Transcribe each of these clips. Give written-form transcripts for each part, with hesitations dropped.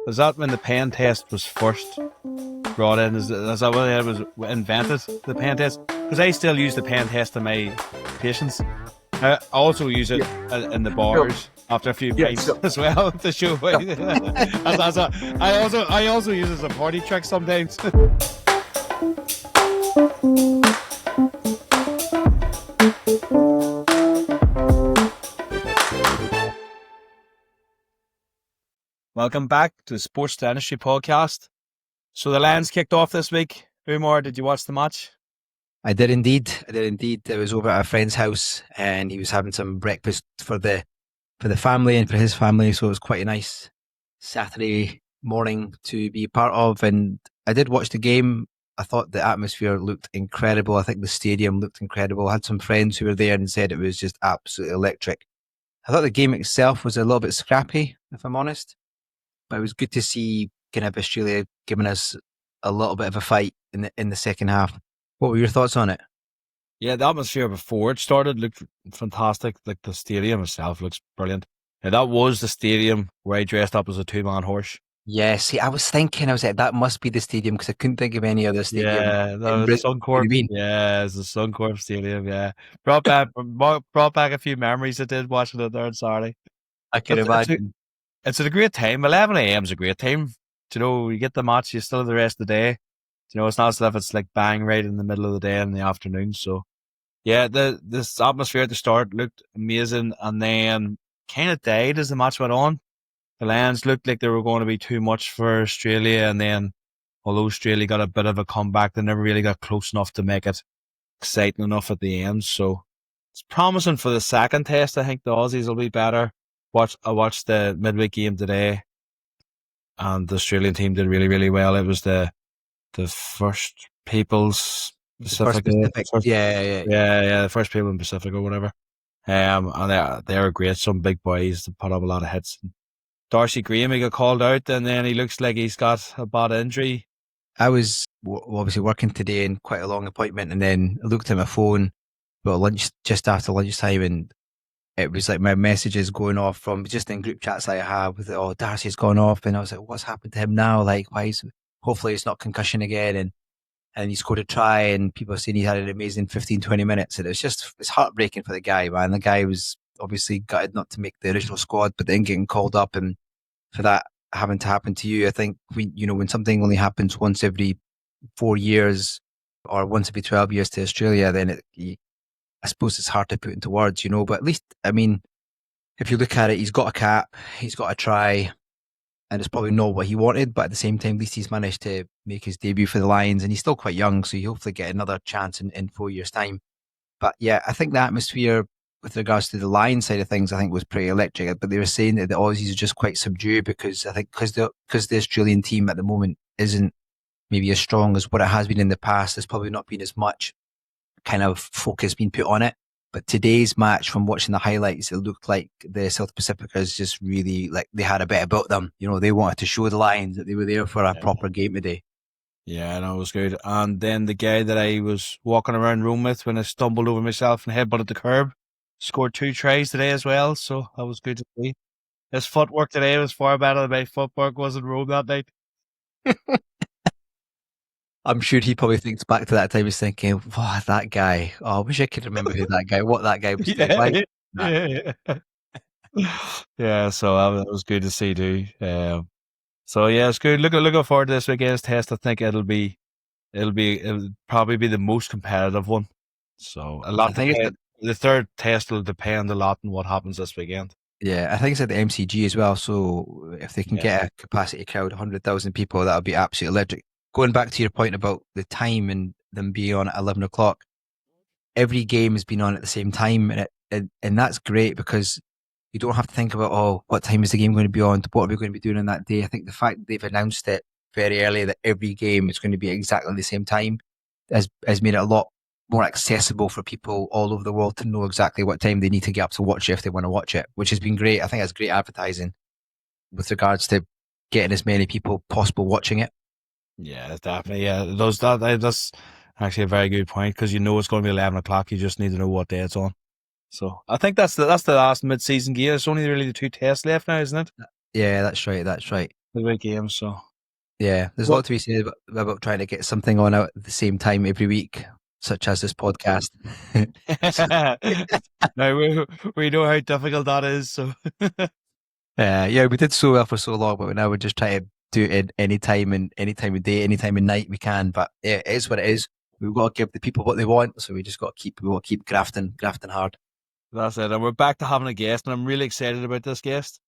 Was that when the pen test was first brought in? Is that when it was invented, the pen test? Because I still use the pen test in my patients. I also use it Yeah, in the sure. bars after a few Yeah, pints sure. as well to show. I also use it as a party trick sometimes. Welcome back to the Sports Dentistry Podcast. So the Lions kicked off this week. Umar, did you watch the match? I did indeed. I was over at a friend's house, and he was having some breakfast for the family and for his family. So it was quite a nice Saturday morning to be part of. And I did watch the game. I thought the atmosphere looked incredible. I think the stadium looked incredible. I had some friends who were there and said it was just absolutely electric. I thought the game itself was a little bit scrappy, if I'm honest, but it was good to see kind of Australia giving us a little bit of a fight in the second half. What were your thoughts on it? Yeah, the atmosphere before it started looked fantastic. Like the stadium itself looks brilliant. And that was the stadium where I dressed up as a two-man horse. Yeah, see, I was thinking, I was like, that must be the stadium because I couldn't think of any other stadium Yeah, that in was Brisbane. You know what Suncorp. I mean? Yeah, it's the Suncorp Stadium. Yeah, brought back a few memories. I did watching it there on Saturday. I can It's imagine. it's a great time. 11 a.m. is a great time. You know, you get the match, you still have the rest of the day. You know, it's not as if it's like bang right in the middle of the day in the afternoon. So yeah, this atmosphere at the start looked amazing, and then kind of died as the match went on. The Lions looked like they were going to be too much for Australia, and then although Australia got a bit of a comeback, they never really got close enough to make it exciting enough at the end. So it's promising for the second test. I think the Aussies will be better. I watched the midweek game today, and the Australian team did really, really well. It was the first People's The first Pacific, Pacific. Yeah, yeah. yeah, the first people in Pacific or whatever. And they were great. Some big boys that put up a lot of hits. Darcy Graham, he got called out, and then he looks like he's got a bad injury. I was obviously working today in quite a long appointment, and then I looked at my phone about lunch, just after lunchtime, and it was like my messages going off from just in group chats I have with, oh, Darcy's gone off. And I was like, what's happened to him now? Like, hopefully it's not concussion again. And he scored a try, and people are saying he had an amazing 15, 20 minutes. And it's heartbreaking for the guy, man. The guy was obviously gutted not to make the original squad, but then getting called up, and for that having to happen to you, I think when something only happens once every 4 years or once every 12 years to Australia, then I suppose it's hard to put into words, but at least, I mean, if you look at it, he's got a cap, he's got a try, and it's probably not what he wanted, but at the same time, at least he's managed to make his debut for the Lions, and he's still quite young, so he'll hopefully get another chance in 4 years' time. But yeah, I think the atmosphere with regards to the Lions side of things, I think was pretty electric. But they were saying that the Aussies are just quite subdued because I think because the Australian team at the moment isn't maybe as strong as what it has been in the past. There's probably not been as much kind of focus being put on it. But today's match, from watching the highlights, it looked like the South Pacificers just really, like, they had a bit about them. They wanted to show the Lions that they were there for a proper game today. Yeah, no, it was good. And then the guy that I was walking around Rome with when I stumbled over myself and headbutted the curb scored 2 tries today as well. So that was good to see. His footwork today was far better than my footwork was in Rome that night. I'm sure he probably thinks back to that time. He's thinking, "Wow, that guy! Oh, I wish I could remember what that guy was doing." Like, Yeah, nah. yeah, yeah. So that was good to see too. So yeah, it's good. Looking forward to this weekend's test. I think it'll probably be the most competitive one. So a I lot think it's depend. The third test will depend a lot on what happens this weekend. I think it's at the MCG as well. So if they can Yeah, get a capacity crowd, 100,000 people, that'll be absolutely electric. Going back to your point about the time and them being on at 11 o'clock, every game has been on at the same time, and that's great because you don't have to think about, oh, what time is the game going to be on? What are we going to be doing on that day? I think the fact that they've announced it very early that every game is going to be exactly the same time has made it a lot more accessible for people all over the world to know exactly what time they need to get up to watch it if they want to watch it, which has been great. I think that's great advertising with regards to getting as many people possible watching it. yeah, definitely. Yeah, that's actually a very good point because you know it's going to be 11 o'clock. You just need to know what day it's on. So I think that's the last mid-season game. It's only really the 2 tests left now, isn't it? Yeah, that's right. That's right. midweek games. So Yeah, there's a what? lot to be said about trying to get something on out at the same time every week, such as this podcast. No, we know how difficult that is. So Yeah, we did so well for so long, but now we just try to do it any time and any time of day, any time of night we can. But yeah, it is what it is. We've got to give the people what they want, so we got to keep grafting hard. that's it. And we're back to having a guest, and I'm really excited about this guest.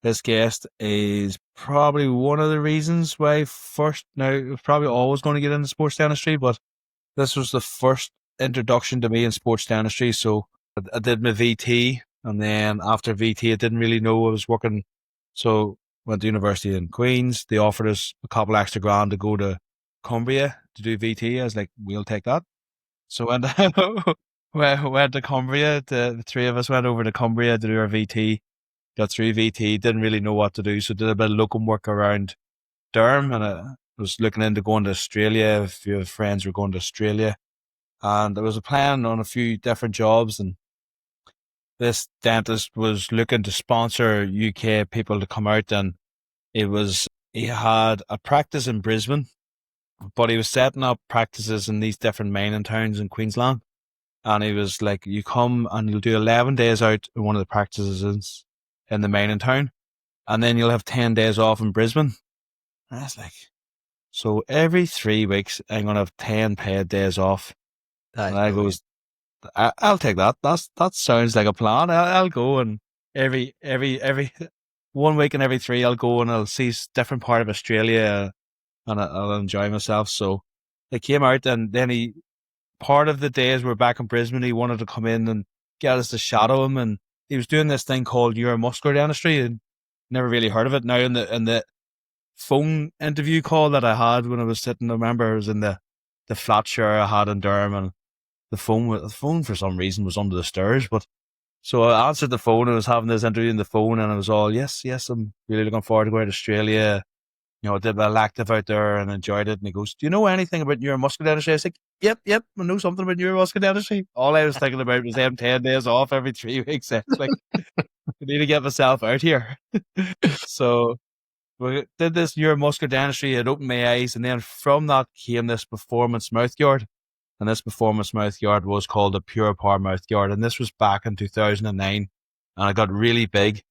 This guest is probably one of the reasons why first now it was probably always going to get into sports dentistry, but this was the first introduction to me in sports dentistry. So I did my VT, and then after VT, I didn't really know I was working. So went to university in Queens. They offered us a couple extra grand to go to Cumbria to do VT. I was like, we'll take that. So went went to Cumbria. The three of us went over to Cumbria to do our VT. Got through VT. Didn't really know what to do, so did a bit of locum work around Durham, and I was looking into going to Australia. A few friends were going to Australia, and there was a plan on a few different jobs, and this dentist was looking to sponsor UK people to come out, and he had a practice in Brisbane, but he was setting up practices in these different mining towns in Queensland, and he was like, you come and you'll do 11 days out in one of the practices in the mining town, and then you'll have 10 days off in Brisbane. And I was like, so every 3 weeks I'm gonna have 10 paid days off. That And is I brilliant. goes, I'll take that. That sounds like a plan. I'll go, and every 1 week and every three I'll go and I'll see different part of Australia, and I'll enjoy myself. So they came out, and then part of the days we're back in Brisbane, he wanted to come in and get us to shadow him, and he was doing this thing called neuromuscular dentistry, and never really heard of it. Now in the phone interview call that I had when I was sitting, I remember I was in the flat share I had in Durham, and the phone for some reason was under the stairs. But so I answered the phone, and I was having this interview on the phone, and I was all, yes, I'm really looking forward to going to Australia. I did my elective out there and enjoyed it. And he goes, do you know anything about neuromuscular dentistry? I was like, yep, I know something about neuromuscular dentistry. All I was thinking about was them 10 days off every 3 weeks. It's like, I need to get myself out here. So we did this neuromuscular dentistry. It opened my eyes. And then from that came this performance mouthguard. And this performance mouthguard was called the Pure Power Mouthguard. And this was back in 2009. And I got really big.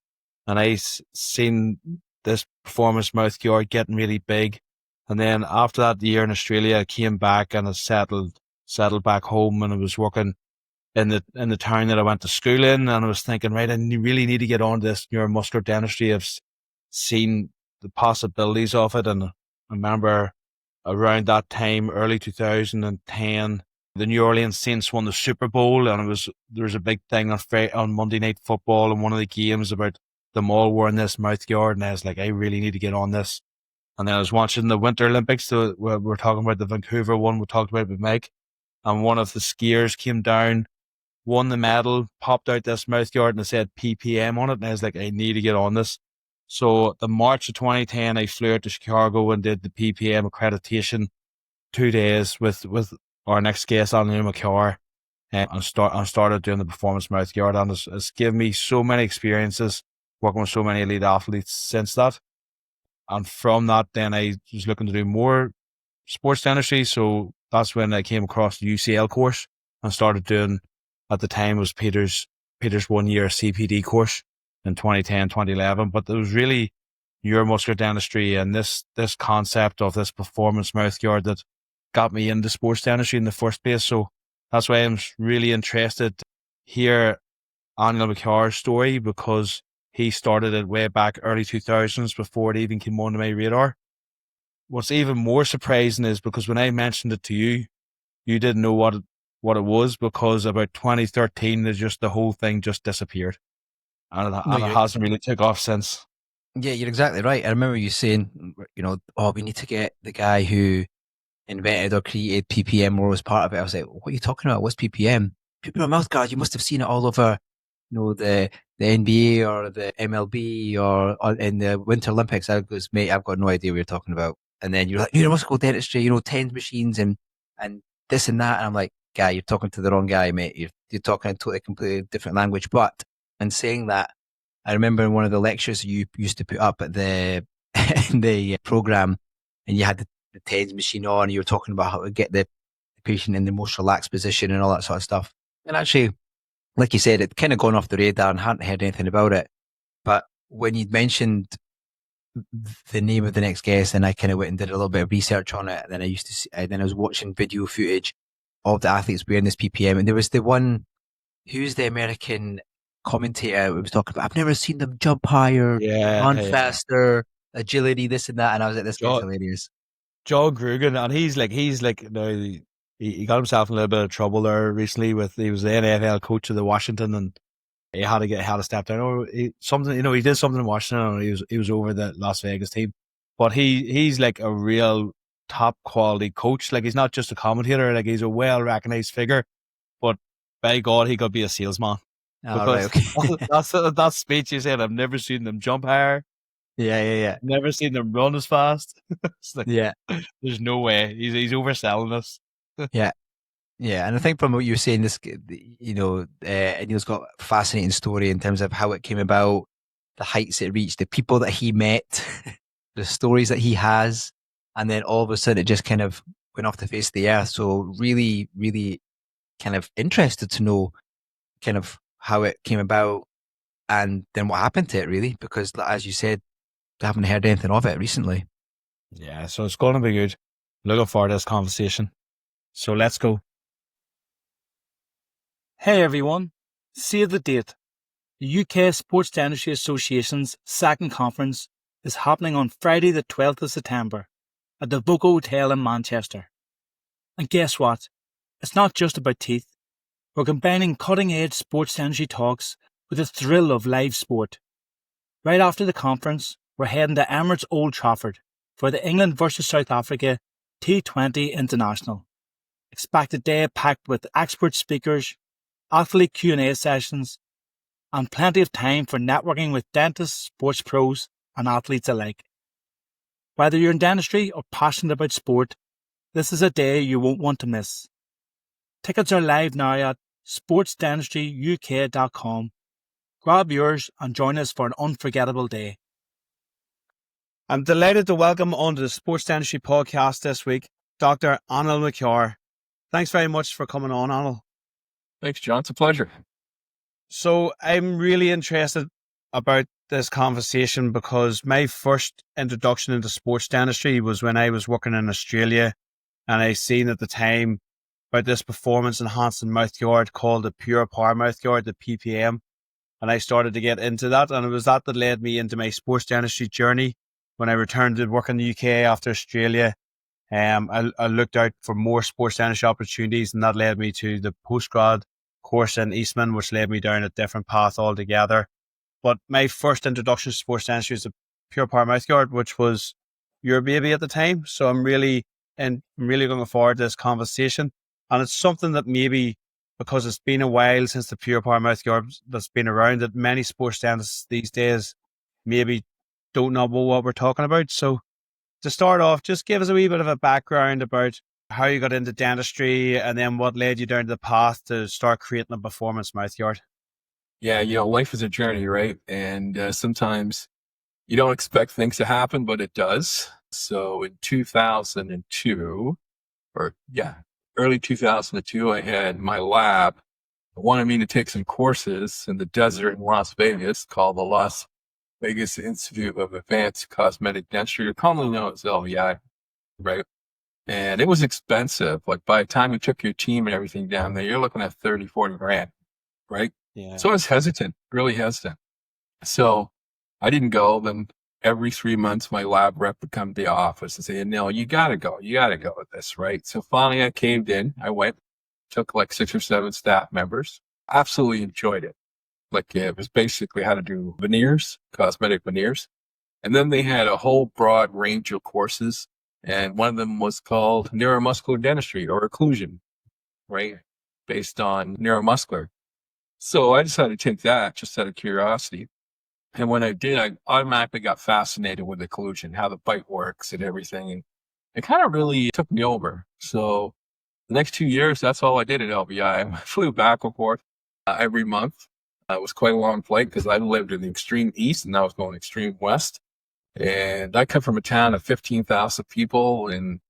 And I seen this performance mouthguard getting really big. And then after that year in Australia, I came back and I settled back home, and I was working in the town that I went to school in. And I was thinking, right, I really need to get on this neuromuscular dentistry. I've seen the possibilities of it. And I remember around that time, early 2010, the New Orleans Saints won the Super Bowl, and there was a big thing on Monday Night Football and one of the games about them all wearing this mouthguard, and I was like, I really need to get on this. And then I was watching the Winter Olympics, so we're talking about the Vancouver one we talked about with Mike, and one of the skiers came down, won the medal, popped out this mouthguard, and it said PPM on it, and I was like, I need to get on this. So the March of 2010, I flew out to Chicago and did the PPM accreditation 2 days with our next guest, Anil Makkar, and started doing the performance mouthguard, and it's given me so many experiences working with so many elite athletes since that. And from that, then I was looking to do more sports dentistry. So that's when I came across the UCL course and started doing, at the time, was Peter's 1 year CPD course in 2010, 2011. But it was really neuromuscular dentistry and this concept of this performance mouthguard that got me into sports dentistry in the first place. So that's why I'm really interested to hear Anil Makkar's story, because he started it way back early 2000s before it even came onto my radar. What's even more surprising is because when I mentioned it to you, you didn't know what it was, because about 2013, the whole thing just disappeared, No, and it hasn't really took off since. yeah, you're exactly right. I remember you saying, oh, we need to get the guy who invented or created PPM or was part of it. I was like, what are you talking about? What's PPM? PPM mouthguard. You must have seen it all over, the NBA or the MLB or in the Winter Olympics. I goes, mate, I've got no idea what you're talking about. And then you're like, neuromuscular dentistry, TENS machines and this and that. And I'm like, guy, you're talking to the wrong guy, mate. You're talking a totally completely different language. But in saying that, I remember in one of the lectures you used to put up at the in the program, and you had the TENS machine on, and you were talking about how to get the patient in the most relaxed position and all that sort of stuff. And actually, like you said, it kind of gone off the radar and hadn't heard anything about it. But when you'd mentioned the name of the next guest, and I kind of went and did a little bit of research on it, and then I used to see, then I was watching video footage of the athletes wearing this PPM, and there was the one, who's the American commentator who was talking about, I've never seen them jump higher, run Yeah. faster, agility, this and that, and I was like, this guy's Joe, hilarious. Joe Grugan, and he's like, you know, he got himself in a little bit of trouble there recently with, he was the NFL coach of the Washington, and he had to step down. Or something, you know, he did something in Washington, and he was over the Las Vegas team. But he's like a real top quality coach. Like, he's not just a commentator. Like, he's a well recognized figure. But by God, he could be a salesman, All right, because okay. that speech he said, I've never seen them jump higher, Yeah. never seen them run as fast. It's like, Yeah. there's no way. He's overselling us. Yeah. Yeah. And I think from what you were saying, this, you know, Neil's got a fascinating story in terms of how it came about, the heights it reached, the people that he met, the stories that he has. And then all of a sudden it just kind of went off the face of the earth. So really, really kind of interested to know kind of how it came about and then what happened to it, really, because as you said, I haven't heard anything of it recently. Yeah, so it's going to be good. Looking forward to this conversation. So let's go. Hey everyone, save the date. The UK Sports Dentistry Association's second conference is happening on Friday the 12th of September at the Voco Hotel in Manchester. And guess what? It's not just about teeth. We're combining cutting-edge sports dentistry talks with the thrill of live sport. Right after the conference, we're heading to Emirates Old Trafford for the England vs South Africa T20 International. Expect a day packed with expert speakers, athlete Q&A sessions, and plenty of time for networking with dentists, sports pros, and athletes alike. Whether you're in dentistry or passionate about sport, this is a day you won't want to miss. Tickets are live now at sportsdentistryuk.com. Grab yours and join us for an unforgettable day. I'm delighted to welcome onto the Sports Dentistry podcast this week, Dr. Anil Makkar. Thanks very much for coming on, Anil. Thanks, John. It's a pleasure. So I'm really interested about this conversation because my first introduction into sports dentistry was when I was working in Australia, and I seen at the time about this performance enhancing mouthguard called the Pure Power Mouthguard, the PPM. And I started to get into that, and it was that led me into my sports dentistry journey. When I returned to work in the UK after Australia, I looked out for more sports dentistry opportunities, and that led me to the postgrad course in Eastman, which led me down a different path altogether. But my first introduction to sports dentistry was the Pure Power Mouthguard, which was your baby at the time. So I'm really looking forward to this conversation. And it's something that maybe, because it's been a while since the Pure Power Mouthguard that's been around, that many sports dentists these days maybe don't know what we're talking about. So to start off, just give us a wee bit of a background about how you got into dentistry and then what led you down the path to start creating a performance mouthguard. Yeah, life is a journey, right? And sometimes you don't expect things to happen, but it does. So in 2002, early 2002, I had my lab wanted me to take some courses in the desert in Las Vegas called the Las Vegas Institute of Advanced Cosmetic Dentistry, or commonly known as LVI, right? And it was expensive. Like, by the time you took your team and everything down there, you're looking at 30, 40 grand, right? Yeah. So I was hesitant, really hesitant. So I didn't go. Then every 3 months, my lab rep would come to the office and say, "No, you got to go. You got to go with this," right? So finally I caved in. I went, took like 6 or 7 staff members. Absolutely enjoyed it. Like, it was basically how to do veneers, cosmetic veneers. And then they had a whole broad range of courses. And one of them was called neuromuscular dentistry, or occlusion, right? Based on neuromuscular. So I decided to take that just out of curiosity. And when I did, I automatically got fascinated with occlusion, how the bite works and everything. And it kind of really took me over. So the next 2 years, that's all I did at LVI. I flew back and forth every month. It was quite a long flight because I lived in the extreme east and I was going extreme west. And I come from a town of 15,000 people in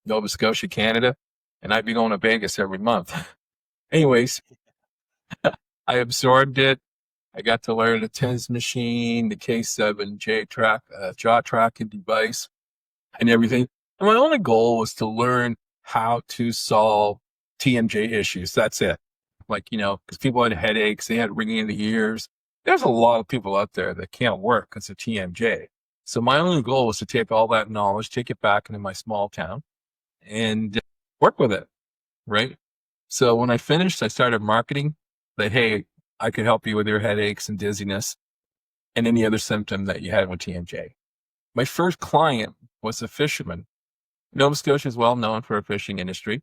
Nova Scotia, Canada, and I'd be going to Vegas every month. Anyways, I absorbed it. I got to learn the TENS machine, the K7J track, jaw tracking device, and everything. And my only goal was to learn how to solve TMJ issues. That's it. Like, because people had headaches, they had ringing in the ears. There's a lot of people out there that can't work because of TMJ. So my only goal was to take all that knowledge, take it back into my small town and work with it. Right. So when I finished, I started marketing that, hey, I could help you with your headaches and dizziness and any other symptom that you had with TMJ. My first client was a fisherman. Nova Scotia is well known for a fishing industry.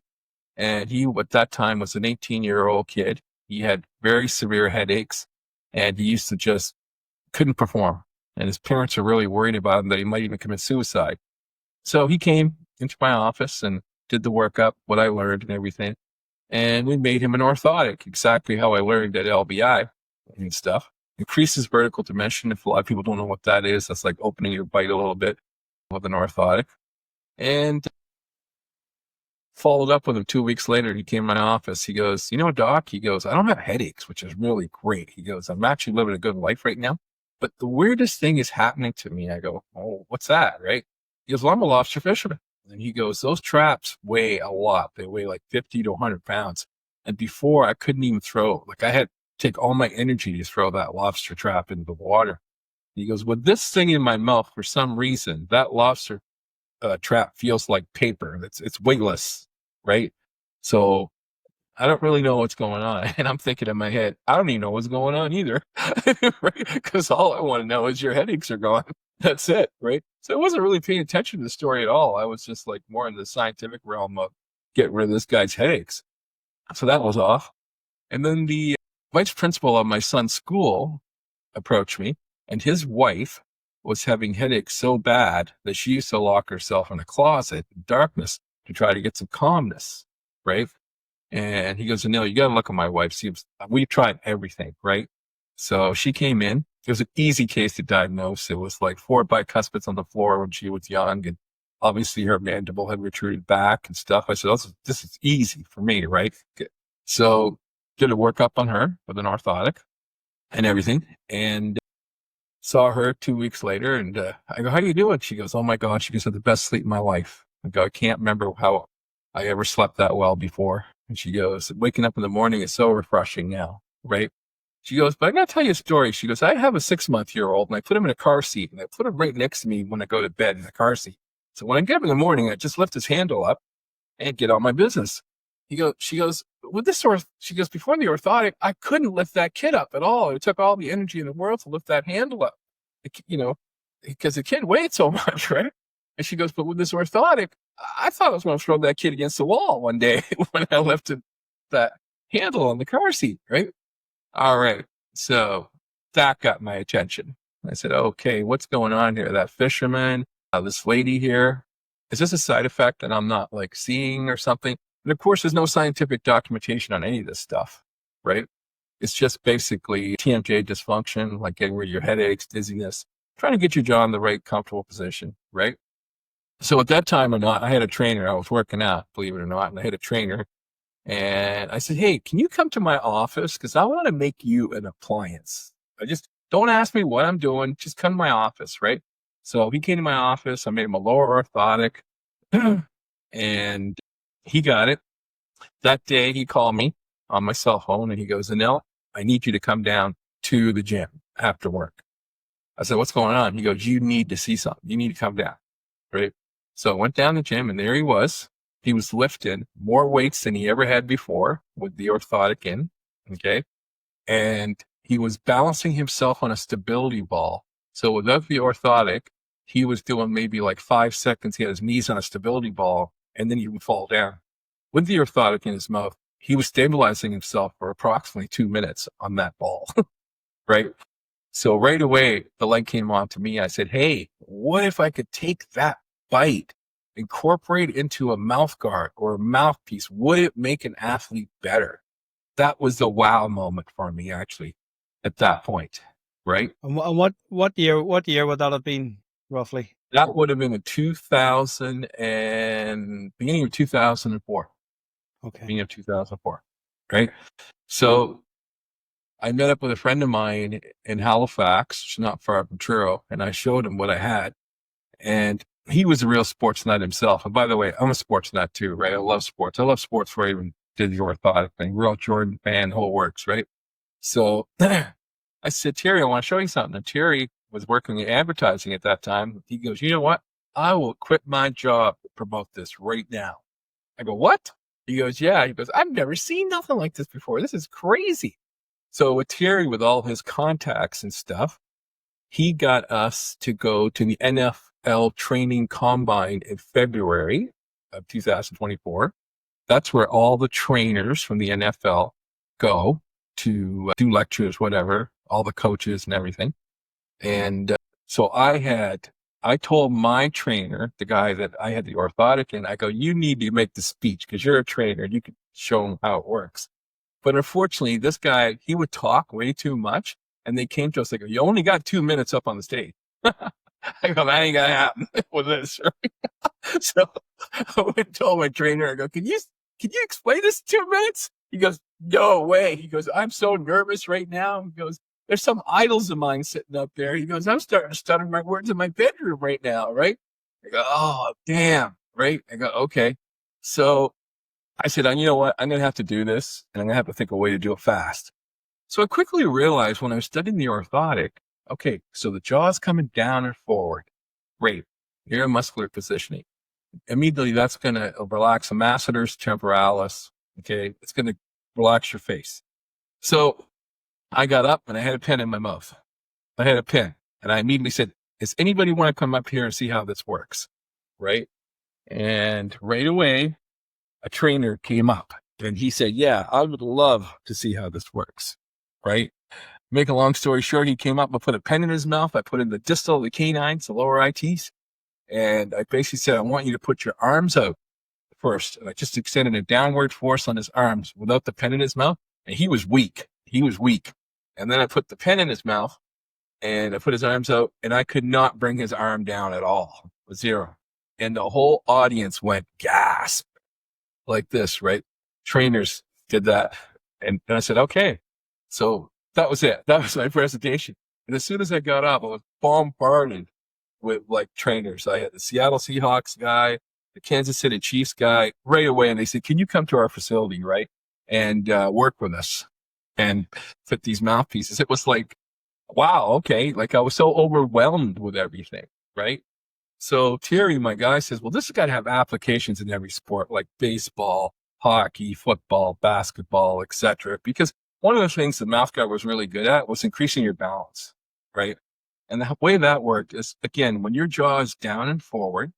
And he, at that time, was an 18-year-old kid. He had very severe headaches and he used to just couldn't perform. And his parents were really worried about him that he might even commit suicide. So he came into my office and did the workup, what I learned and everything. And we made him an orthotic, exactly how I learned at LBI and stuff. Increases vertical dimension. If a lot of people don't know what that is, that's like opening your bite a little bit with an orthotic. And followed up with him 2 weeks later. He came to my office. He goes, Doc, he goes, I don't have headaches, which is really great. He goes, I'm actually living a good life right now. But the weirdest thing is happening to me. I go, oh, what's that? Right? He goes, well, I'm a lobster fisherman. And he goes, those traps weigh a lot. They weigh like 50 to 100 pounds. And before I couldn't even throw, like I had to take all my energy to throw that lobster trap into the water. He goes, with this thing in my mouth, for some reason, that lobster trap feels like paper. It's weightless, right? So I don't really know what's going on. And I'm thinking in my head, I don't even know what's going on either, right? Because all I want to know is your headaches are gone. That's it, right? So I wasn't really paying attention to the story at all. I was just like more in the scientific realm of getting rid of this guy's headaches. So that was off. And then the vice principal of my son's school approached me, and his wife was having headaches so bad that she used to lock herself in a closet in darkness to try to get some calmness, right? And he goes, Anil, you got to look at my wife. We tried everything, right? So she came in. It was an easy case to diagnose. It was like 4 bicuspids on the floor when she was young. And obviously her mandible had retruded back and stuff. I said, this is easy for me, right? So did a workup on her with an orthotic and everything. And saw her 2 weeks later. And I go, how you doing? She goes, oh my God. She goes, I had the best sleep in my life. I go, I can't remember how I ever slept that well before. And she goes, waking up in the morning is so refreshing now, right? She goes, but I'm going to tell you a story. She goes, I have a 6-month-old and I put him in a car seat and I put him right next to me when I go to bed in the car seat. So when I get up in the morning, I just lift his handle up and get on my business. She goes, with this she goes, before the orthotic, I couldn't lift that kid up at all. It took all the energy in the world to lift that handle up, because the kid weighed so much, right? And she goes, but with this orthotic, I thought I was going to throw that kid against the wall one day when I lifted that handle on the car seat, right? All right. So that got my attention. I said, okay, what's going on here? That fisherman, this lady here, is this a side effect that I'm not like seeing or something? And of course, there's no scientific documentation on any of this stuff, right? It's just basically TMJ dysfunction, like getting rid of your headaches, dizziness, trying to get your jaw in the right comfortable position, right? So at that time or not, I had a trainer. I was working out, believe it or not, and I had a trainer. And I said, hey, can you come to my office? Because I want to make you an appliance. Don't ask me what I'm doing. Just come to my office, right? So he came to my office. I made him a lower orthotic and he got it. That day he called me on my cell phone and he goes, Anil, I need you to come down to the gym after work. I said, what's going on? He goes, you need to see something. You need to come down, right? So I went down the gym and there he was. He was lifting more weights than he ever had before with the orthotic in, okay? And he was balancing himself on a stability ball. So without the orthotic, he was doing maybe like 5 seconds. He had his knees on a stability ball and then he would fall down. With the orthotic in his mouth, he was stabilizing himself for approximately 2 minutes on that ball, right? So right away, the light came on to me. I said, hey, what if I could take that bite, incorporate it into a mouth guard or a mouthpiece? Would it make an athlete better? That was the wow moment for me, actually, at that point, right? And what year would that have been? roughly? That would have been in 2000 and beginning of 2004. Okay. Beginning of 2004, right? So I met up with a friend of mine in Halifax, which is not far from Truro, and I showed him what I had. And he was a real sports nut himself. And by the way, I'm a sports nut too, right? I love sports. I love sports before I even did the orthotic thing. Real Jordan fan, whole works, right? So I said, Terry, I want to show you something. And Terry was working in advertising at that time. He goes, you know what? I will quit my job to promote this right now. I go, what? He goes, yeah. He goes, I've never seen nothing like this before. This is crazy. So with Terry, with all his contacts and stuff, he got us to go to the NFL training combine in February of 2024. That's where all the trainers from the NFL go to do lectures, whatever, all the coaches and everything. And so I told my trainer, the guy that I had the orthotic in, I go, you need to make the speech because you're a trainer. You can show them how it works. But unfortunately, this guy, he would talk way too much. And they came to us, like, you only got 2 minutes up on the stage. I go, that ain't gonna happen with this. Right? So I went and told my trainer, I go, can you explain this in 2 minutes? He goes, no way. He goes, I'm so nervous right now. He goes, there's some idols of mine sitting up there. He goes, I'm starting to stutter my words in my bedroom right now. Right? I go, oh, damn. Right? I go, okay. So I said, you know what? I'm going to have to do this and I'm going to have to think of a way to do it fast. So I quickly realized when I was studying the orthotic, okay, so the jaw's coming down and forward. Great. You're in muscular positioning. Immediately, that's going to relax the masseters temporalis. Okay. It's going to relax your face. So I got up and I had a pen in my mouth. I had a pen and I immediately said, does anybody want to come up here and see how this works? Right. And right away, a trainer came up and he said, yeah, I would love to see how this works. Right. Make a long story short, he came up, I put a pen in his mouth. I put in the distal, the canines, the lower ITs. And I basically said, I want you to put your arms out first. And I just extended a downward force on his arms without the pen in his mouth. And he was weak. And then I put the pen in his mouth and I put his arms out and I could not bring his arm down at all. Zero. And the whole audience went gasp like this, right? Trainers did that. And I said, okay. So that was it. That was my presentation. And as soon as I got up, I was bombarded with like trainers. I had the Seattle Seahawks guy, the Kansas City Chiefs guy right away. And they said, can you come to our facility, right? And work with us and fit these mouthpieces. It was like, wow, okay. Like I was so overwhelmed with everything, right? So Terry, my guy, says, well, this has got to have applications in every sport, like baseball, hockey, football, basketball, etc. Because one of the things the Mouthguard was really good at was increasing your balance, right? And the way that worked is, again, when your jaw is down and forward,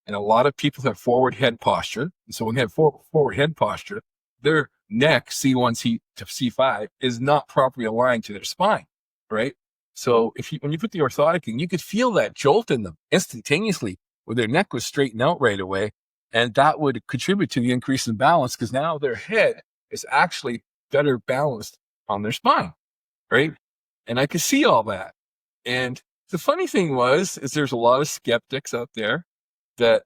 and a lot of people have forward head posture. And so when they have forward head posture, their neck, C1 to C5, is not properly aligned to their spine, right? So when you put the orthotic in, you could feel that jolt in them instantaneously where their neck was straightened out right away. And that would contribute to the increase in balance because now their head is actually better balanced on their spine, right? And I could see all that. And the funny thing is there's a lot of skeptics out there that,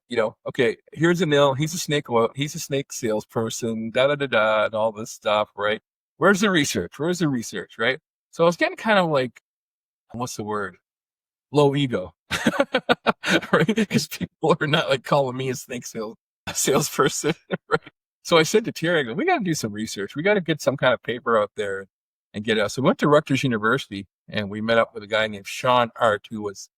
okay, here's Anil, he's a snake salesperson, da-da-da-da, and all this stuff, right? Where's the research, right? So I was getting kind of like, what's the word? Low ego, right? Because people are not like calling me a snake salesperson, right? So I said to Terry, I go, we got to do some research. We got to get some kind of paper out there and get us. So we went to Rutgers University and we met up with a guy named Sean Arendt, who was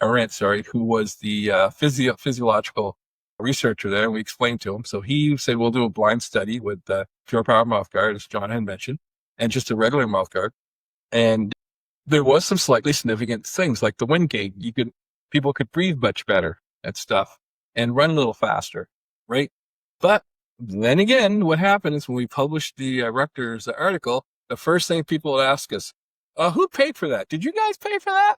the physiological researcher there. And we explained to him. So he said, we'll do a blind study with pure Power Mouthguard, as John had mentioned, and just a regular mouthguard. And there was some slightly significant things like the wind gate. People could breathe much better and stuff and run a little faster, right? But then again, what happened is when we published the Rutgers article, the first thing people would ask us, who paid for that? Did you guys pay for that?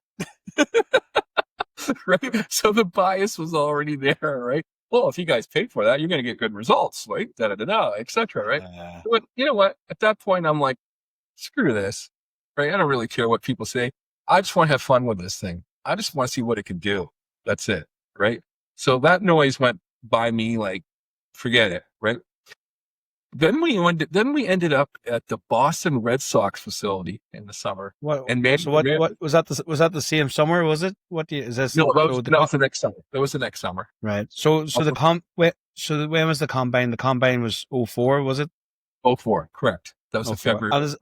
Right? So the bias was already there, right? Well, if you guys paid for that, you're going to get good results, right? Et cetera, right? But you know what? At that point, I'm like, screw this, right? I don't really care what people say. I just want to have fun with this thing. I just want to see what it can do, That's it, right? So that noise went by me like, forget it, right? Then we ended up at the Boston Red Sox facility in the summer. What? And man, So what was that? Was that the same summer? Was it? What do you, is this? no, So that was the next summer. That was the next summer. right. So when was the combine? The combine was 04, was it? 04, correct. That was 04. in February.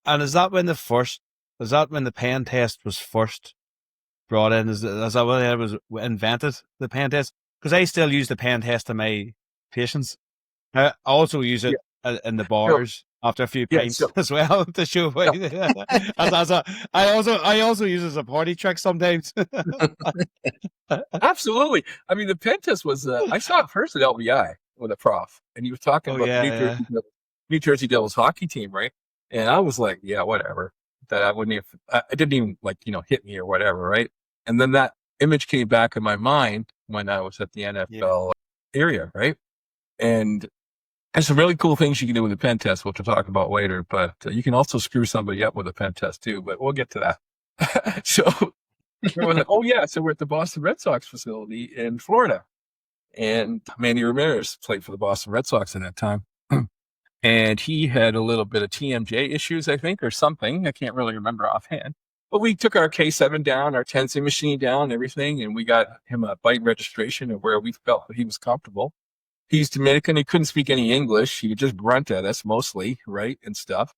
And is that when the pen test was first brought in? Is that when it was invented, the pen test? Because I still use the pen test on my patients. I also use it in the bars after a few pints as well to show. I also use it as a party trick sometimes. Absolutely. I mean, the pen test was, I saw it first at LBI with a prof, and he was talking about the New Jersey Devils hockey team, right? And I was like, yeah, whatever. That I wouldn't even, it didn't even like, hit me or whatever, right? And then that image came back in my mind when I was at the NFL area, right? And there's some really cool things you can do with a pen test, which we'll talk about later, but you can also screw somebody up with a pen test too, but we'll get to that. So we're like, oh yeah, so we're at the Boston Red Sox facility in Florida. And Manny Ramirez played for the Boston Red Sox at that time. And he had a little bit of TMJ issues, I think, or something. I can't really remember offhand. But we took our K7 down, our Tensei machine down, everything, and we got him a bite registration of where we felt that he was comfortable. He's Dominican. He couldn't speak any English. He would just grunt at us mostly, right, and stuff.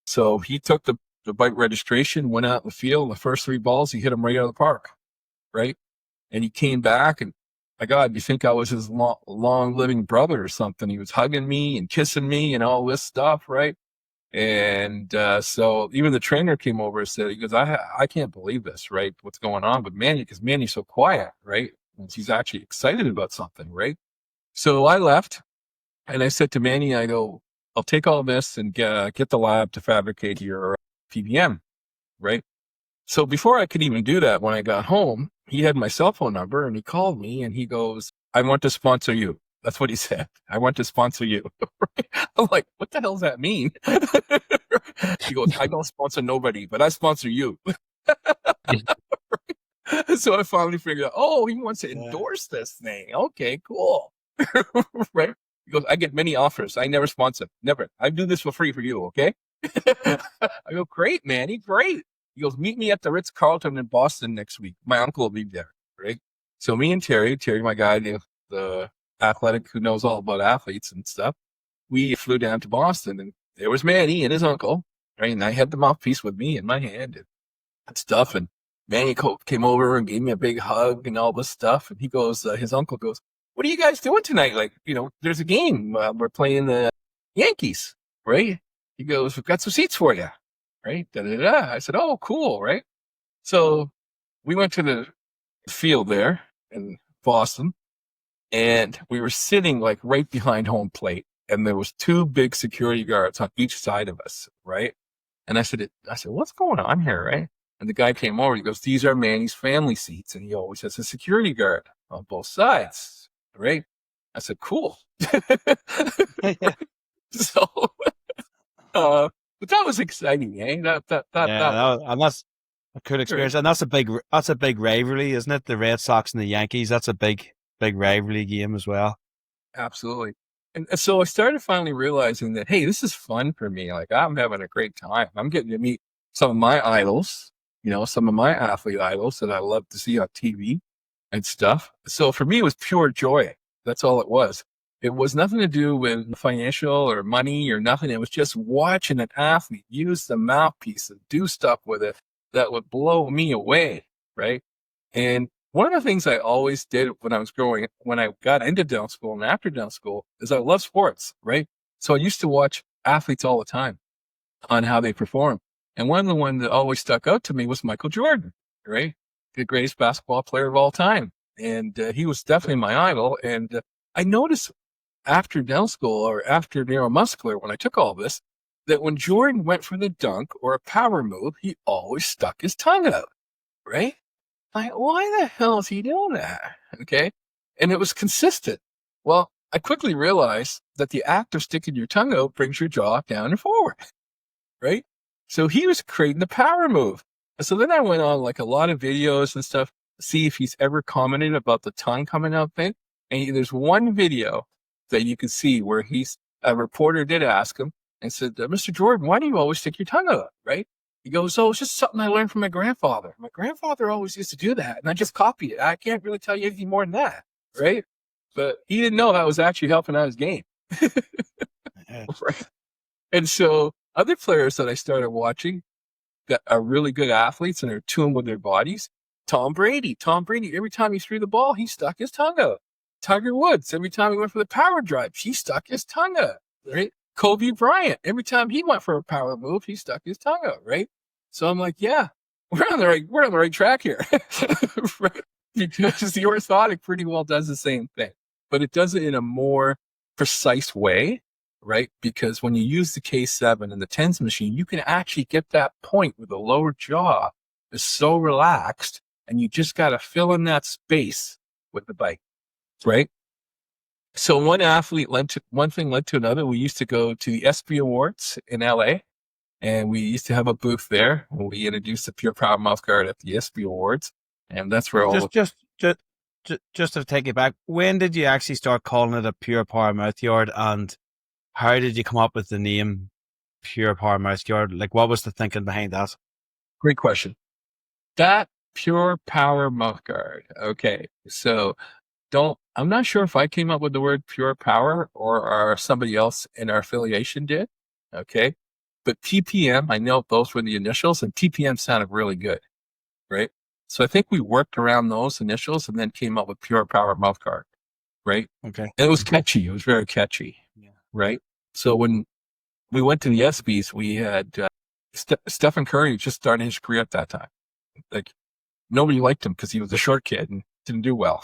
So he took the bike registration, went out in the field. The first 3 balls, he hit them right out of the park, right? And he came back, and my God, you think I was his long living brother or something? He was hugging me and kissing me and all this stuff, right? And so even the trainer came over and said, he goes, I can't believe this, right? What's going on with Manny? Because Manny's so quiet, right? And he's actually excited about something, right? So I left, and I said to Manny, I go, I'll take all this and get the lab to fabricate your PBM, right? So before I could even do that, when I got home, he had my cell phone number, and he called me, and he goes, I want to sponsor you. That's what he said. I want to sponsor you. I'm like, what the hell does that mean? He goes, I don't sponsor nobody, but I sponsor you. So I finally figured out, oh, he wants to endorse this thing. Okay, cool. Right? He goes, I get many offers. I never sponsor. Never. I do this for free for you, okay? I go, great, Manny, great. He goes, meet me at the Ritz-Carlton in Boston next week. My uncle will be there, right? So me and Terry, my guy, the athletic who knows all about athletes and stuff, we flew down to Boston, and there was Manny and his uncle, right? And I had the mouthpiece with me in my hand and stuff. And Manny came over and gave me a big hug and all this stuff. And he goes, his uncle goes, what are you guys doing tonight? Like, there's a game. We're playing the Yankees, right? He goes, we've got some seats for you, right? Da-da-da. I said, oh, cool, right? So we went to the field there in Boston, and we were sitting like right behind home plate, and there was 2 big security guards on each side of us, right? And I said, what's going on here, right? And the guy came over. He goes, these are Manny's family seats, and he always has a security guard on both sides. Right? I said, cool. So, but that was exciting, eh? And that's a cool experience, and that's a big rivalry, isn't it? The Red Sox and the Yankees. That's a big rivalry game as well. Absolutely. And so I started finally realizing that, hey, this is fun for me. Like, I'm having a great time. I'm getting to meet some of my idols, some of my athlete idols that I love to see on TV and stuff. So for me, it was pure joy. That's all it was. It was nothing to do with financial or money or nothing. It was just watching an athlete use the mouthpiece and do stuff with it that would blow me away, right? And one of the things I always did when I got into dental school and after dental school, is I love sports, right? So I used to watch athletes all the time on how they perform. And one of the ones that always stuck out to me was Michael Jordan, right? The greatest basketball player of all time. And he was definitely my idol. And I noticed after dental school or after neuromuscular, when I took all this, that when Jordan went for the dunk or a power move, he always stuck his tongue out, right? Like, why the hell is he doing that? Okay. And it was consistent. Well, I quickly realized that the act of sticking your tongue out brings your jaw down and forward, right? So he was creating the power move. And so then I went on like a lot of videos and stuff see if he's ever commented about the tongue coming out thing. And there's one video that you can see where a reporter did ask him and said, Mr. Jordan, why do you always stick your tongue out? Right? He goes, oh, it's just something I learned from my grandfather. My grandfather always used to do that, and I just copied it. I can't really tell you anything more than that, right? But he didn't know that was actually helping out his game. Right? And so other players that I started watching that are really good athletes and are tuned with their bodies, Tom Brady, every time he threw the ball, he stuck his tongue out. Tiger Woods, every time he went for the power drive, he stuck his tongue out, right? Kobe Bryant, every time he went for a power move, he stuck his tongue out, right? So I'm like, yeah, we're on the right track here, right? Because the orthotic pretty well does the same thing, but it does it in a more precise way, right? Because when you use the K7 and the TENS machine, you can actually get that point where the lower jaw is so relaxed, and you just got to fill in that space with the bite, right? So one thing led to another. We used to go to the ESPY Awards in LA, and we used to have a booth there. We introduced the Pure Power Mouthguard at the ESPY Awards, and that's where just to take it back, when did you actually start calling it a Pure Power Mouthguard, and how did you come up with the name Pure Power Mouthguard? Like, what was the thinking behind that? Great question. That Pure Power Mouthguard. Okay, so I'm not sure if I came up with the word pure power or somebody else in our affiliation did. Okay. But PPM, I know those were the initials, and PPM sounded really good. Right. So I think we worked around those initials and then came up with Pure Power Mouthguard. Right. Okay. And it was catchy. It was very catchy. Yeah. Right. So when we went to the ESPYs, we had Stephen Curry just starting his career at that time. Like, nobody liked him because he was a short kid and didn't do well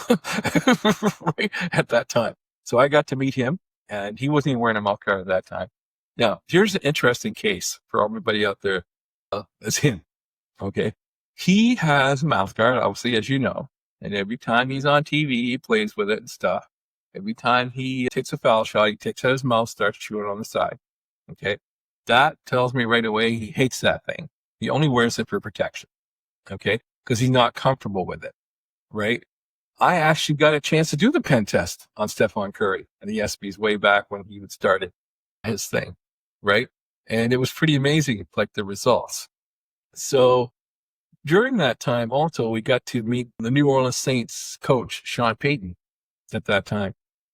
right at that time. So I got to meet him, and he wasn't even wearing a mouth guard at that time. Now, here's an interesting case for everybody out there. It's him. Okay. He has a mouth guard, obviously, as you know, and every time he's on TV, he plays with it and stuff. Every time he takes a foul shot, he takes out his mouth, starts chewing on the side. Okay. That tells me right away he hates that thing. He only wears it for protection. Okay. Because he's not comfortable with it. Right. I actually got a chance to do the pen test on Stephen Curry and the ESPYs way back when he would started his thing. Right. And it was pretty amazing, like the results. So during that time, also, we got to meet the New Orleans Saints coach, Sean Payton, at that time.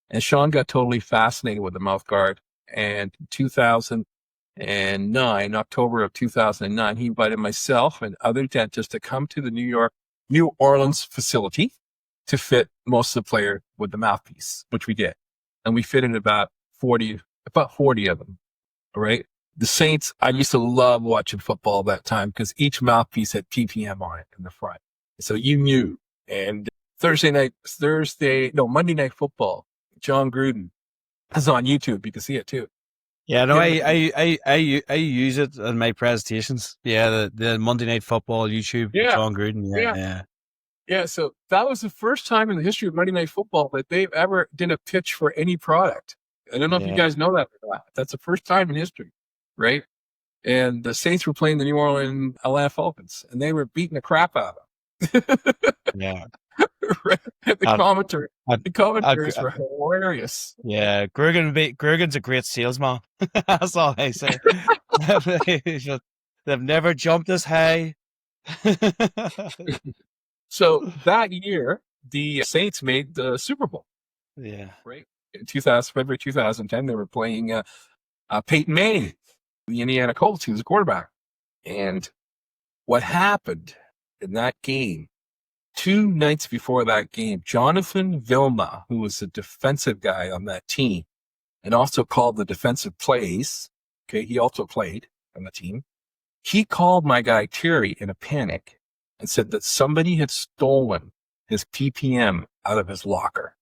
And Sean got totally fascinated with the mouth guard. And in 2009, October of 2009, he invited myself and other dentists to come to the New Orleans facility to fit most of the player with the mouthpiece, which we did. And we fitted about 40 of them, right? The Saints, I used to love watching football that time because each mouthpiece had PPM on it in the front. So you knew. And Monday Night Football, John Gruden is on YouTube. You can see it too. Yeah, no, I use it in my presentations. Yeah, the Monday Night Football YouTube, John Gruden. Yeah, so that was the first time in the history of Monday Night Football that they've ever did a pitch for any product. I don't know if you guys know that or not. That's the first time in history, right? And the Saints were playing the New Orleans Atlanta Falcons, and they were beating the crap out of them. Yeah. Right? The commentators were hilarious. Yeah, Grugen's a great salesman. That's all I say. They've never jumped as high. So that year, the Saints made the Super Bowl. Yeah. Right. In February 2010, they were playing Peyton Manning, the Indiana Colts. He was a quarterback. And what happened in that game, 2 nights before that game, Jonathan Vilma, who was a defensive guy on that team and also called the defensive plays, okay, he also played on the team. He called my guy Terry in a panic and said that somebody had stolen his PPM out of his locker.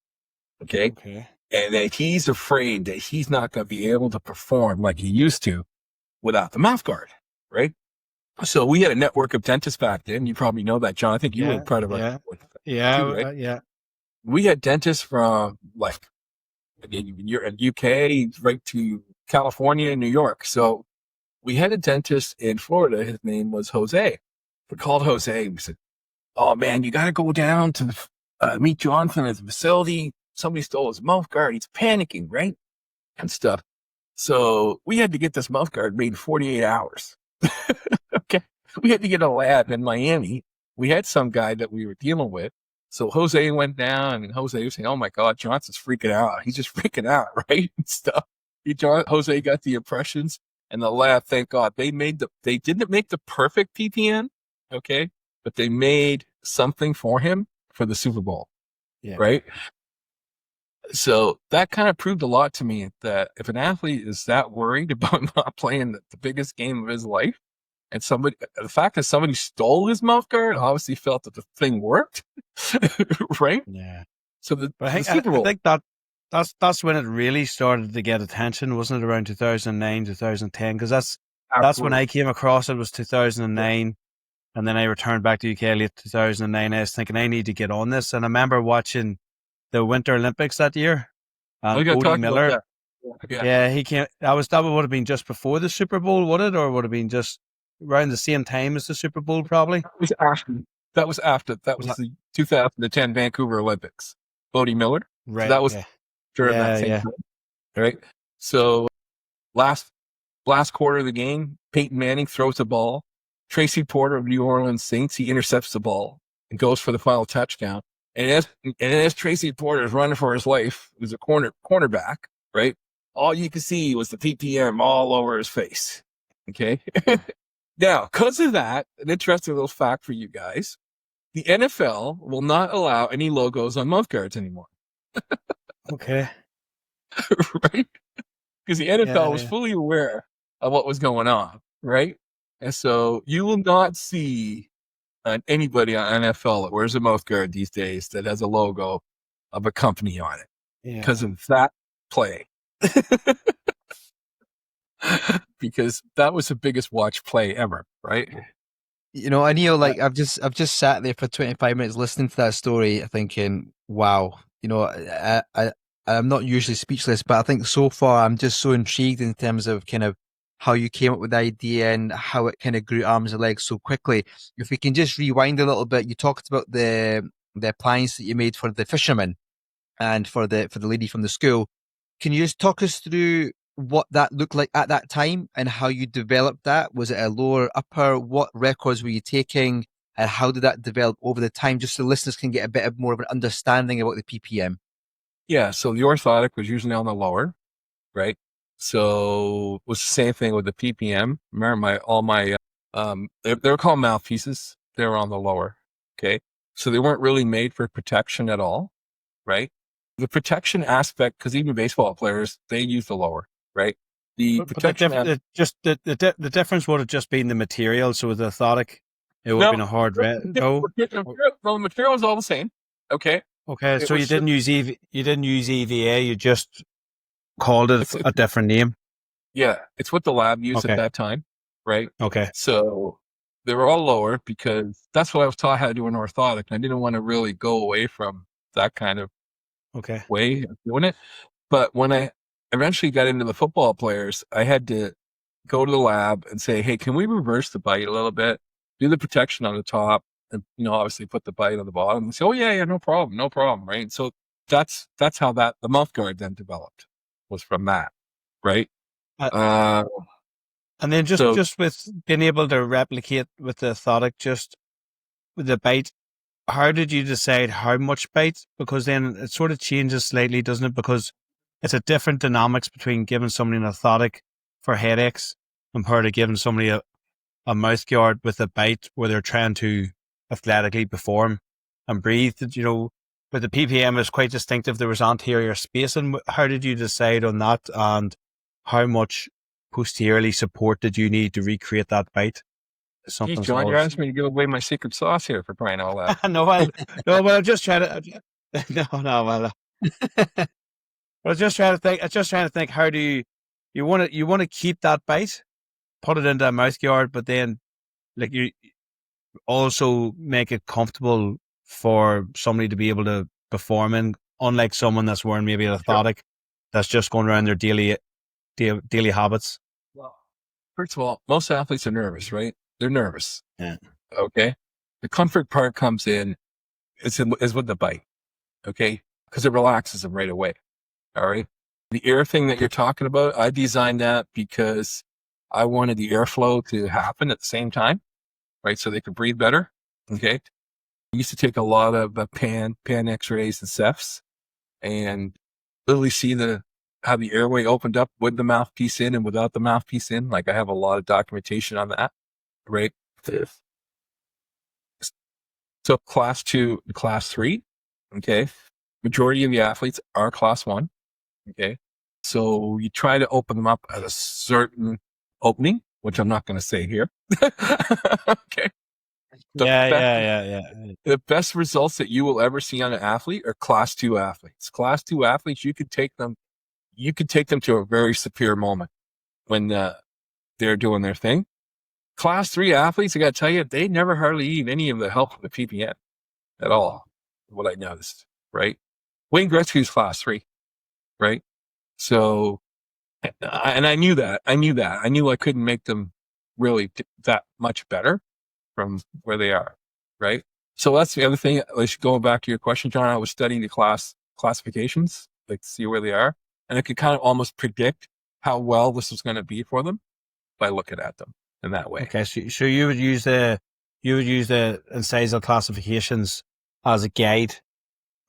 Okay. And that he's afraid that he's not going to be able to perform like he used to without the mouth guard. Right. So we had a network of dentists back then. You probably know that, John. I think you were part of it. Yeah. We had dentists from like in UK right to California and New York. So we had a dentist in Florida. His name was Jose. We called Jose. We said, oh man, you got to go down to meet Jonathan at the facility. Somebody stole his mouth guard. He's panicking, right? And stuff. So we had to get this mouth guard made in 48 hours. Okay. We had to get a lab in Miami. We had some guy that we were dealing with. So Jose went down, and Jose was saying, oh my God, Johnson's freaking out. He's just freaking out, right? And stuff. Jose got the impressions, and the lab, thank God, they didn't make the perfect PPM, okay? But they made something for him for the Super Bowl, right? So that kind of proved a lot to me that if an athlete is that worried about not playing the biggest game of his life, and the fact that somebody stole his mouth guard, obviously felt that the thing worked, right? Yeah. So the Super Bowl, I think that's when it really started to get attention, wasn't it? Around 2009, 2010, because that's when I came across it. Was 2009, and then I returned back to UK late 2009. I was thinking I need to get on this, and I remember watching the Winter Olympics that year. And Odie Miller, he came. That would have been just before the Super Bowl, would it, or would have been just around the same time as the Super Bowl, probably? That was after. That was the 2010 Vancouver Olympics. Odie Miller, right? So that was during that same time, right? So last quarter of the game, Peyton Manning throws the ball. Tracy Porter of New Orleans Saints, he intercepts the ball and goes for the final touchdown. And as Tracy Porter is running for his life, who's a cornerback, right? All you could see was the PPM all over his face. Okay. Now, because of that, an interesting little fact for you guys: the NFL will not allow any logos on mouth guards anymore. Okay. Right? Because the NFL was fully aware of what was going on, right? And so you will not see anybody on NFL that wears a mouth guard these days that has a logo of a company on it because of that play. Because that was the biggest watch play ever, right? You know, Anil, like I've just sat there for 25 minutes listening to that story, thinking, wow, you know, I'm not usually speechless, but I think so far I'm just so intrigued in terms of kind of how you came up with the idea and how it kind of grew arms and legs so quickly. If we can just rewind a little bit, you talked about the appliance that you made for the fisherman and for the lady from the school. Can you just talk us through what that looked like at that time and how you developed that? Was it a lower, upper? What records were you taking? And how did that develop over the time? Just so listeners can get a bit more of an understanding about the PPM. Yeah, so the orthotic was usually on the lower, right? So it was the same thing with the PPM. Remember they're called mouthpieces. They were on the lower. Okay. So they weren't really made for protection at all, right? The protection aspect, because even baseball players, they use the lower, right? The difference would have just been the material. So with the orthotic, it would have been a hard red. No, the material is all the same. Okay. Okay. So you didn't use EVA. You just called it a different name. Yeah, it's what the lab used at that time, right? Okay. So they were all lower because that's what I was taught how to do an orthotic. And I didn't want to really go away from that kind of way of doing it. But when I eventually got into the football players, I had to go to the lab and say, hey, can we reverse the bite a little bit? Do the protection on the top and, obviously put the bite on the bottom. And say, oh, yeah, no problem, right? So that's how the mouth guard then developed, was from that, right? And then just with being able to replicate with the orthotic, just with the bite, how did you decide how much bite? Because then it sort of changes slightly, doesn't it? Because it's a different dynamics between giving somebody an orthotic for headaches compared to giving somebody a mouth guard with a bite where they're trying to athletically perform and breathe. With the PPM, it's quite distinctive. There was anterior spacing. How did you decide on that, and how much posteriorly support did you need to recreate that bite? Geez, John, you're asking me to give away my secret sauce here for crying out loud. No, I'm just trying to. I was just trying to think. How do you want to keep that bite, put it into a mouth guard, but then you also make it comfortable for somebody to be able to perform in, unlike someone that's wearing maybe an orthotic that's just going around their daily habits. Well, first of all, most athletes are nervous, right? They're nervous. Yeah. Okay. The comfort part comes in is with the bite, okay? Because it relaxes them right away. All right. The air thing that you're talking about, I designed that because I wanted the airflow to happen at the same time, right? So they could breathe better. Okay. I used to take a lot of pan x-rays and cephs and literally see how the airway opened up with the mouthpiece in and without the mouthpiece in. Like I have a lot of documentation on that, right? So class 2, class 3, okay. Majority of the athletes are class 1, okay. So you try to open them up at a certain opening, which I'm not going to say here. Okay. Yeah. The best results that you will ever see on an athlete are class 2 athletes. Class 2 athletes, you could take them to a very superior moment when they're doing their thing. Class 3 athletes, I got to tell you, they never hardly need any of the help of the PPN at all. What I noticed, right? Wayne Gretzky's class 3, right? So, and I knew that. I knew I couldn't make them really that much better from where they are, right? So that's the other thing. Going back to your question, John, I was studying the classifications, like to see where they are, and I could kind of almost predict how well this was going to be for them by looking at them in that way. Okay, so you would use the incisal classifications as a guide.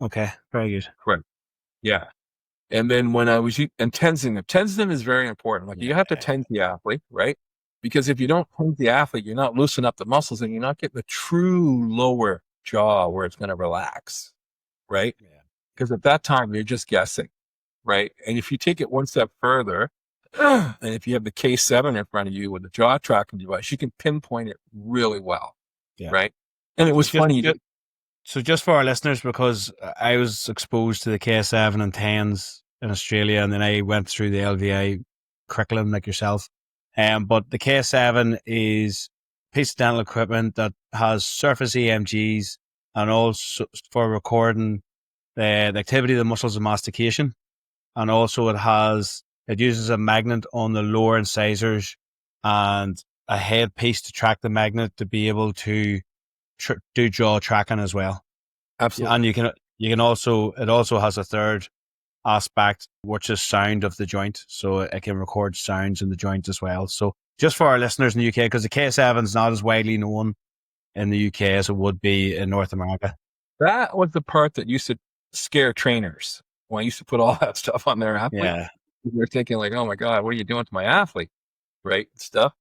Okay, very good. Correct. Yeah. And then when I was and tensing them is very important. Like you have to tense the athlete, right? Because if you don't tense the athlete, you're not loosening up the muscles and you're not getting the true lower jaw where it's going to relax, right? Yeah. Because at that time you're just guessing, right? And if you take it one step further, and if you have the K7 in front of you with the jaw tracking device, you can pinpoint it really well, right? And it was funny. So just for our listeners, because I was exposed to the K7 and 10s in Australia, and then I went through the LVI curriculum like yourself. But the K7 is a piece of dental equipment that has surface EMGs and also for recording the activity of the muscles of mastication. And also it uses a magnet on the lower incisors and a headpiece to track the magnet to be able to do jaw tracking as well. Absolutely. And it also has a third aspect, which is sound of the joint. So it can record sounds in the joint as well. So just for our listeners in the UK, because the K7 is not as widely known in the UK as it would be in North America. That was the part that used to scare trainers when I used to put all that stuff on their athlete. Yeah. They're thinking like, oh my God, what are you doing to my athlete? Right? Stuff.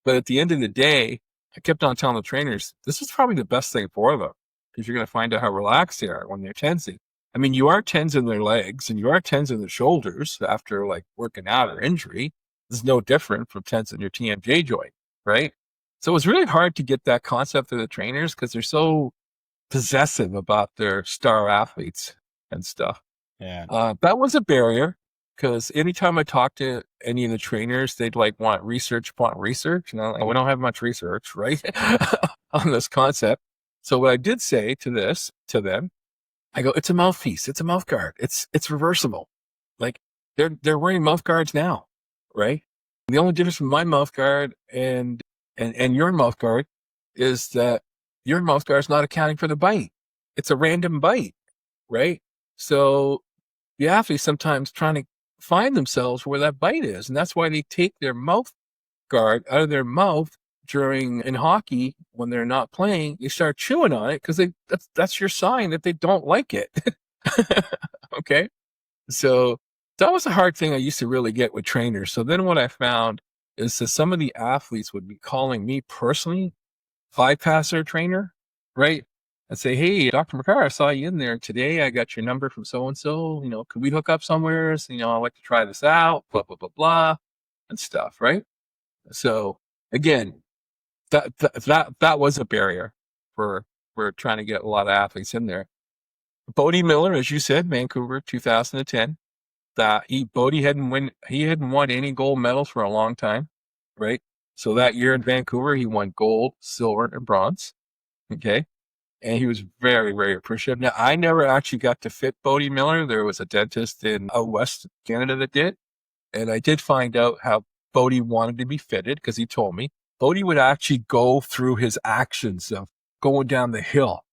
But at the end of the day, I kept on telling the trainers, this is probably the best thing for them because you're going to find out how relaxed they are when they're tensing. I mean, you are tensing their legs and you are tensing their shoulders after like working out or injury. It's no different from tensing your TMJ joint, right? So it was really hard to get that concept to the trainers because they're so possessive about their star athletes and stuff. Yeah. That was a barrier because anytime I talked to any of the trainers, they'd like want research. And I'm like, we don't have much research, right? on this concept. So what I did say to them, I go, it's a mouthpiece. It's a mouth guard. It's reversible. Like they're wearing mouth guards now, right? And the only difference from my mouth guard and your mouth guard is that your mouth guard is not accounting for the bite. It's a random bite, right? So the athletes sometimes trying to find themselves where that bite is. And that's why they take their mouth guard out of their mouth in hockey when they're not playing. They start chewing on it because that's your sign that they don't like it. Okay. So that was a hard thing I used to really get with trainers. So then what I found is that some of the athletes would be calling me personally, bypass their trainer, right? And say, hey, Dr. Makkar, I saw you in there today. I got your number from so-and-so, could we hook up somewhere? So, I'd like to try this out, blah, blah, blah, blah, and stuff, right? So again, that was a barrier for trying to get a lot of athletes in there. Bodie Miller, as you said, Vancouver, 2010, Bodie hadn't won any gold medals for a long time, right? So that year in Vancouver, he won gold, silver, and bronze. Okay. And he was very, very appreciative. Now, I never actually got to fit Bodie Miller. There was a dentist in out west Canada that did. And I did find out how Bodie wanted to be fitted because he told me Bodie would actually go through his actions of going down the hill,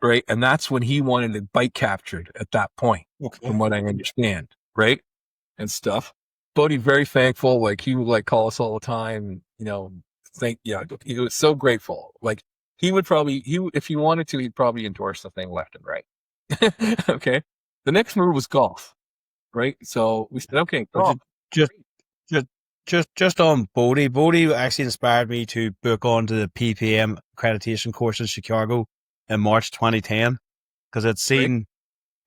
right? And that's when he wanted the bike captured at that point, from what I understand, right? And stuff. Bodie, very thankful. Like, he would like call us all the time, you know, he was so grateful. Like, if he wanted to, he'd probably endorse the thing left and right. Okay. The next move was golf, right? So we said, okay, golf. Just on Bodie. Bodie actually inspired me to book onto the PPM accreditation course in Chicago in March 2010 because I'd seen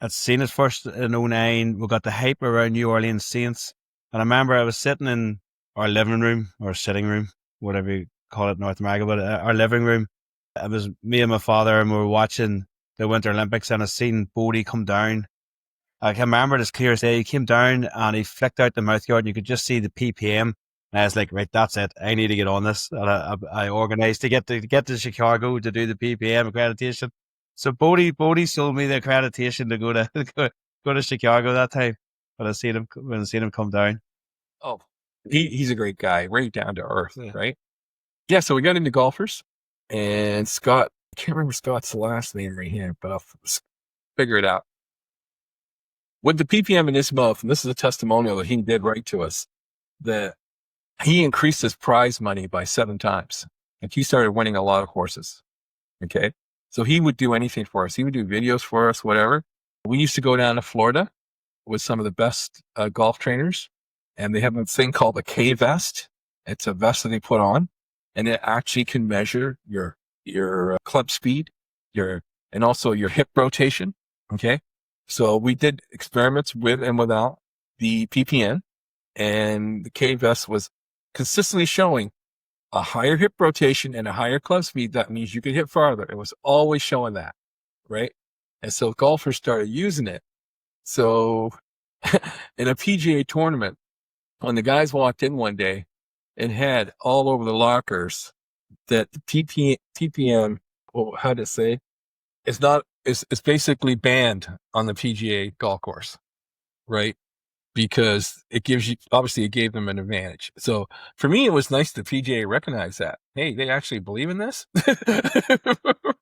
it first in 2009. We got the hype around New Orleans Saints, and I remember I was sitting in our living room or sitting room, whatever you call it in North America, but our living room. It was me and my father, and we were watching the Winter Olympics, and I seen Bodie come down. I can remember it as clear as day. He came down and he flicked out the mouthguard, and you could just see the PPM. And I was like, right, that's it. I need to get on this. And I organised to get to Chicago to do the PPM accreditation. So Bodie sold me the accreditation to go to Chicago that time. When I seen him come down. Oh, he's a great guy, right down to earth, right? Yeah. So we got into golfers, and Scott, I can't remember Scott's last name right here, but I'll figure it out. With the PPM in his mouth, and this is a testimonial that he did write to us, that he increased his prize money by 7 times. And he started winning a lot of horses. Okay. So he would do anything for us. He would do videos for us, whatever. We used to go down to Florida with some of the best golf trainers, and they have a thing called a K vest. It's a vest that they put on, and it actually can measure your club speed, and also your hip rotation. Okay. So we did experiments with and without the PPN, and the K vest was consistently showing a higher hip rotation and a higher club speed. That means you could hit farther. It was always showing that, right? And so golfers started using it. So in a PGA tournament, when the guys walked in one day and had all over the lockers that the PPM, how to say, it's basically banned on the PGA golf course, right? Because it gave them an advantage. So for me, it was nice the PGA recognized that. Hey, they actually believe in this,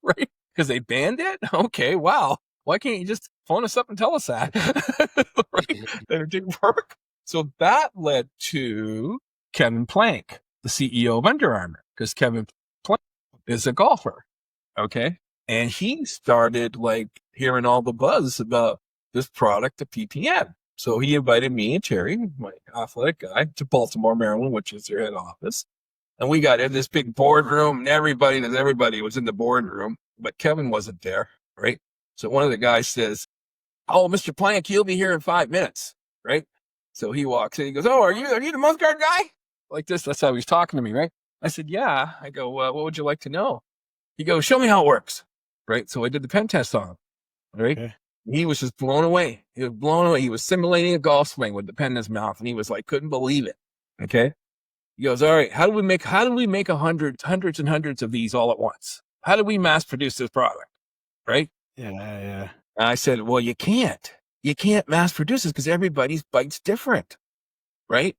right? Because they banned it. Okay, wow. Why can't you just phone us up and tell us that? Right? That it didn't work. So that led to Kevin Plank, the CEO of Under Armour, because Kevin Plank is a golfer. Okay. And he started like hearing all the buzz about this product, the PPM. So he invited me and Terry, my athletic guy, to Baltimore, Maryland, which is their head office. And we got in this big boardroom, and everybody was in the boardroom, but Kevin wasn't there, right? So one of the guys says, "Oh, Mr. Plank, he'll be here in 5 minutes," right? So he walks in, he goes, "Oh, are you the Mouthguard guy?" Like this, that's how he was talking to me, right? I said, "Yeah." I go, "What would you like to know?" He goes, "Show me how it works," right? So I did the pen test on him, right? Okay. He was just blown away. He was blown away. He was simulating a golf swing with the pen in his mouth, and he was like, couldn't believe it. Okay. He goes, "All right, how do we make hundreds and hundreds of these all at once? How do we mass produce this product?" Right? Yeah. And I said, "Well, you can't mass produce this because everybody's bite's different, right?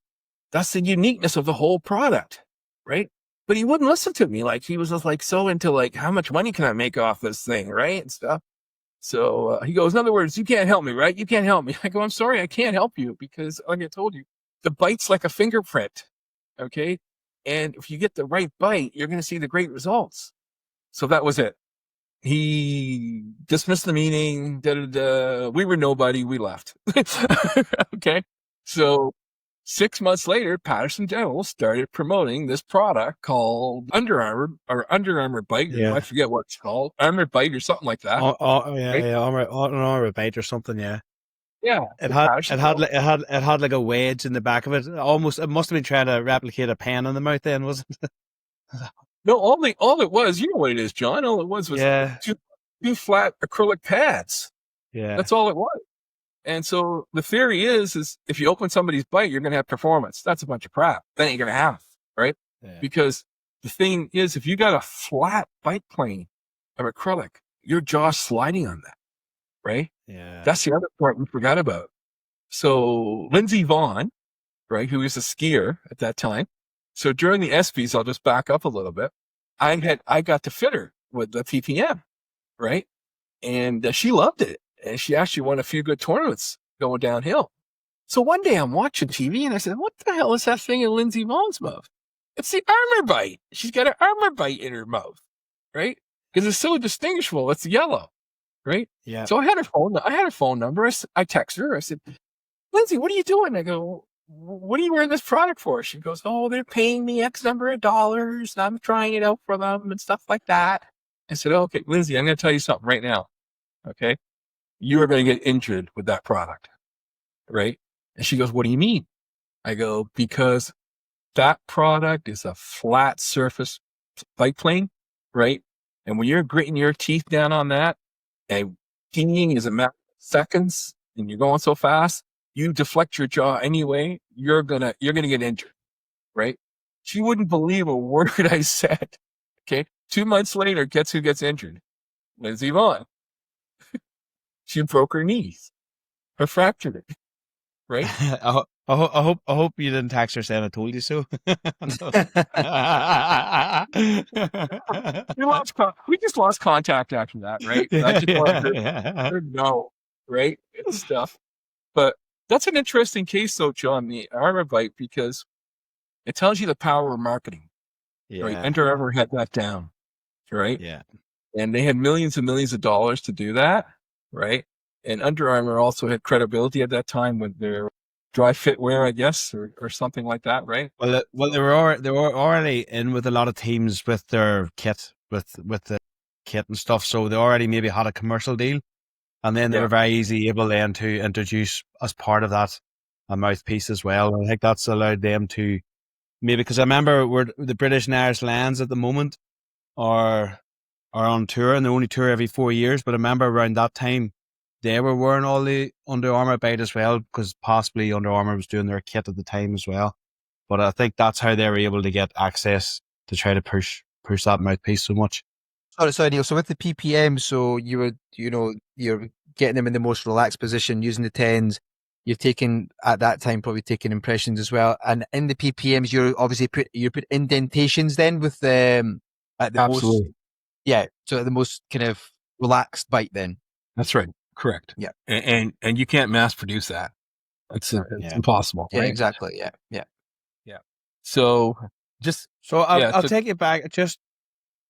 That's the uniqueness of the whole product, right?" But he wouldn't listen to me. Like, he was just like so into like, how much money can I make off this thing, right? And stuff. So he goes, "In other words, you can't help me, right? You can't help me." I go, "I'm sorry, I can't help you because, like I told you, the bite's like a fingerprint, okay? And if you get the right bite, you're going to see the great results." So that was it. He dismissed the meeting. We were nobody. We left. Okay. So 6 months later, Patterson Dental started promoting this product called Under Armour Bite. Yeah. I forget what it's called. Armour Bite or something like that. Armour Bite or something. Yeah. Yeah. It had like a wedge in the back of it. It must have been trying to replicate a pen in the mouth then, wasn't it? No, all it was, you know what it is, John? All it was two flat acrylic pads. Yeah. That's all it was. And so the theory is if you open somebody's bite, you're going to have performance. That's a bunch of crap. That ain't going to happen, right? Yeah. Because the thing is, if you got a flat bite plane of acrylic, your jaw's sliding on that, right? Yeah. That's the other part we forgot about. So Lindsey Vonn, right, who was a skier at that time. So during the ESPYs, I'll just back up a little bit. I got to fit her with the PPM, right? And she loved it. And she actually won a few good tournaments going downhill. So one day I'm watching TV and I said, what the hell is that thing in Lindsey Vaughn's mouth? It's the armor bite. She's got an armor bite in her mouth, right? Because it's so distinguishable. It's yellow, right? Yeah. So I had her phone number. I text her. I said, Lindsay, what are you doing? I go, what are you wearing this product for? She goes, oh, they're paying me X number of dollars. And I'm trying it out for them and stuff like that. I said, okay, Lindsay, I'm going to tell you something right now. Okay. You are going to get injured with that product, right? And she goes, what do you mean? I go, because that product is a flat surface bike plane, right? And when you're gritting your teeth down on that, and pinging is a matter of seconds, and you're going so fast, you deflect your jaw anyway, you're gonna get injured, right? She wouldn't believe a word I said. Okay. 2 months later, guess who gets injured? Lindsey Vaughn. She broke her knees or fractured it, right? I hope you didn't text her saying I told you so. We just lost contact after that, right? I just wanted her to know, right? And stuff. But that's an interesting case, though, John, the armor bite, because it tells you the power of marketing. Right? Under Armour had that down, right? Yeah. And they had millions and millions of dollars to do that, right? And Under Armour also had credibility at that time with their dry fit wear, I guess, or something like that, right? Well, they were already in with a lot of teams with their kit, with the kit and stuff. So they already maybe had a commercial deal, and then they were very easy able then to introduce as part of that a mouthpiece as well. And I think that's allowed them to maybe, because I remember the British and Irish Lions at the moment are on tour, and they only tour every 4 years. But I remember around that time, they were wearing all the Under Armour bite as well, because possibly Under Armour was doing their kit at the time as well. But I think that's how they were able to get access to try to push that mouthpiece so much. Sorry, Neil. So with the PPM, so you're getting them in the most relaxed position, using the tens. You've taken at that time probably taken impressions as well, and in the PPMs, you're obviously put indentations then with the at the Absolutely. So at the most kind of relaxed bite then. That's right. Correct. Yeah. And you can't mass produce that. It's impossible. Yeah, right? exactly. Yeah. So I'll take it back. Just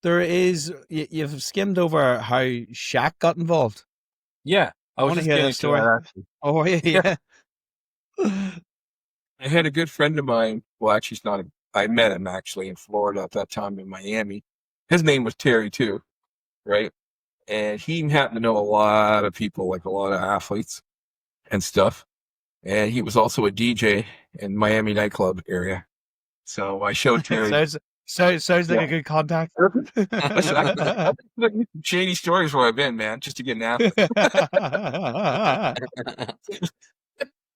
there is you've skimmed over how Shaq got involved. Yeah, I want to hear that story. Oh yeah. I had a good friend of mine. Well, actually, he's not. I met him actually in Florida at that time in Miami. His name was Terry too, right? And he happened to know a lot of people, like a lot of athletes and stuff. And he was also a DJ in Miami nightclub area. So I showed Terry. sounds like a good contact. Listen, I shady stories where I've been, man, just to get an athlete.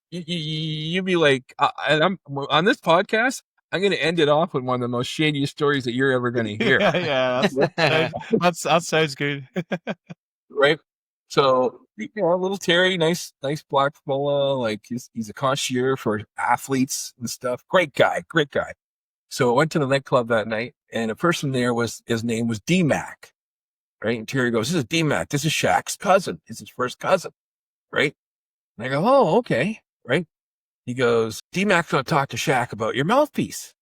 You'd be like, and I'm on this podcast, I'm going to end it off with one of the most shadiest stories that you're ever going to hear. That sounds good. Right? So, little Terry, nice black fella, like he's a concierge for athletes and stuff. Great guy. So I went to the nightclub that night, and a person there his name was D-Mac, right? And Terry goes, this is D-Mac. This is Shaq's cousin. It's his first cousin, right? And I go, oh, okay, right? He goes, D-Mac's going to talk to Shaq about your mouthpiece,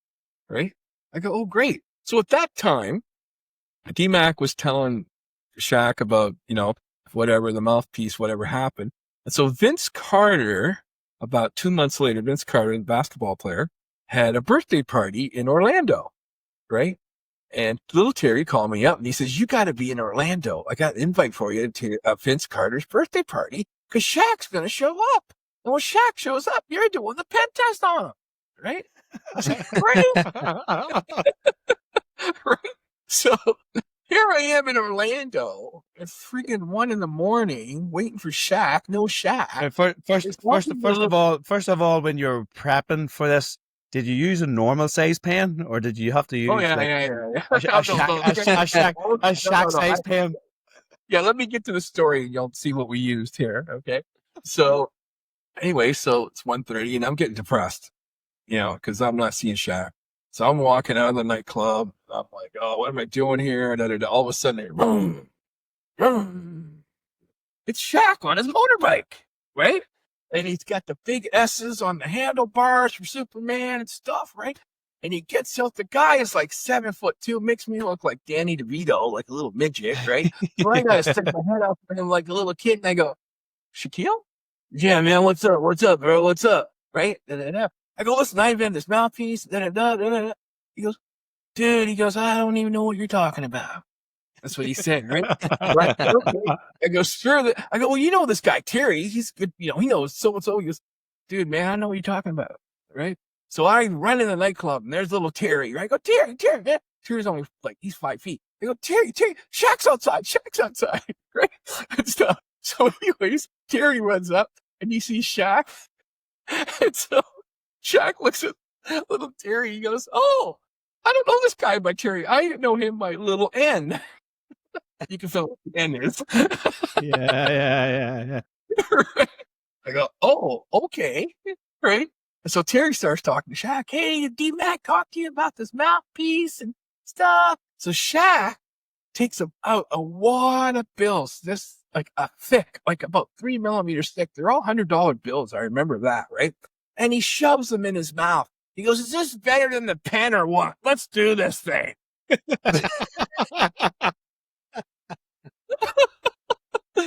right? I go, oh, great. So at that time, D-Mac was telling Shaq about, whatever the mouthpiece, whatever happened. And so Vince Carter, about 2 months later, Vince Carter, the basketball player, had a birthday party in Orlando, right? And little Terry called me up and he says, you got to be in Orlando. I got an invite for you to Vince Carter's birthday party because Shaq's going to show up. And when Shaq shows up, you're doing the pen test on him, right? I said, great. Right? So here I am in Orlando at freaking 1 a.m. waiting for Shaq. No Shaq. First of all, when you're prepping for this, did you use a normal size pen or did you have to use a Shaq size pen? Yeah, let me get to the story and you'll see what we used here. Okay. So anyway, it's 1:30 and I'm getting depressed, because I'm not seeing Shaq. So I'm walking out of the nightclub I'm like, oh, what am I doing here? Da, da, da. All of a sudden, boom, boom. It's Shaq on his motorbike, right? And he's got the big S's on the handlebars for Superman and stuff, right? And he gets out. The guy is like 7'2", makes me look like Danny DeVito, like a little midget, right? So I gotta stick my head out for him like a little kid, and I go, Shaquille? Yeah, man, what's up? What's up, bro? What's up? Right? Da-da-da. I go, listen, I invented this mouthpiece. Da-da-da, da-da-da. He goes, dude, I don't even know what you're talking about. That's what he said, right? Right. Okay. I go, sure. I go, well, you know this guy, Terry. He's good. You know, he knows so-and-so. He goes, dude, man, I know what you're talking about, right? So I run in the nightclub, and there's little Terry, right? I go, Terry, man. Terry's only like, he's 5 feet. I go, Terry, Shaq's outside, right? And stuff. So anyways, Terry runs up, and you see Shaq. And so Shaq looks at little Terry. He goes, oh, I don't know this guy by Terry. I know him by little N. You can feel what the N is. Yeah. Right? I go, oh, okay. Right. And so Terry starts talking to Shaq. Hey, D-Mac talked to you about this mouthpiece and stuff. So Shaq takes out a wad of bills, this like a thick, like about 3 millimeters thick. They're all $100 bills. I remember that, right? And he shoves them in his mouth. He goes, is this better than the pen or what? Let's do this thing.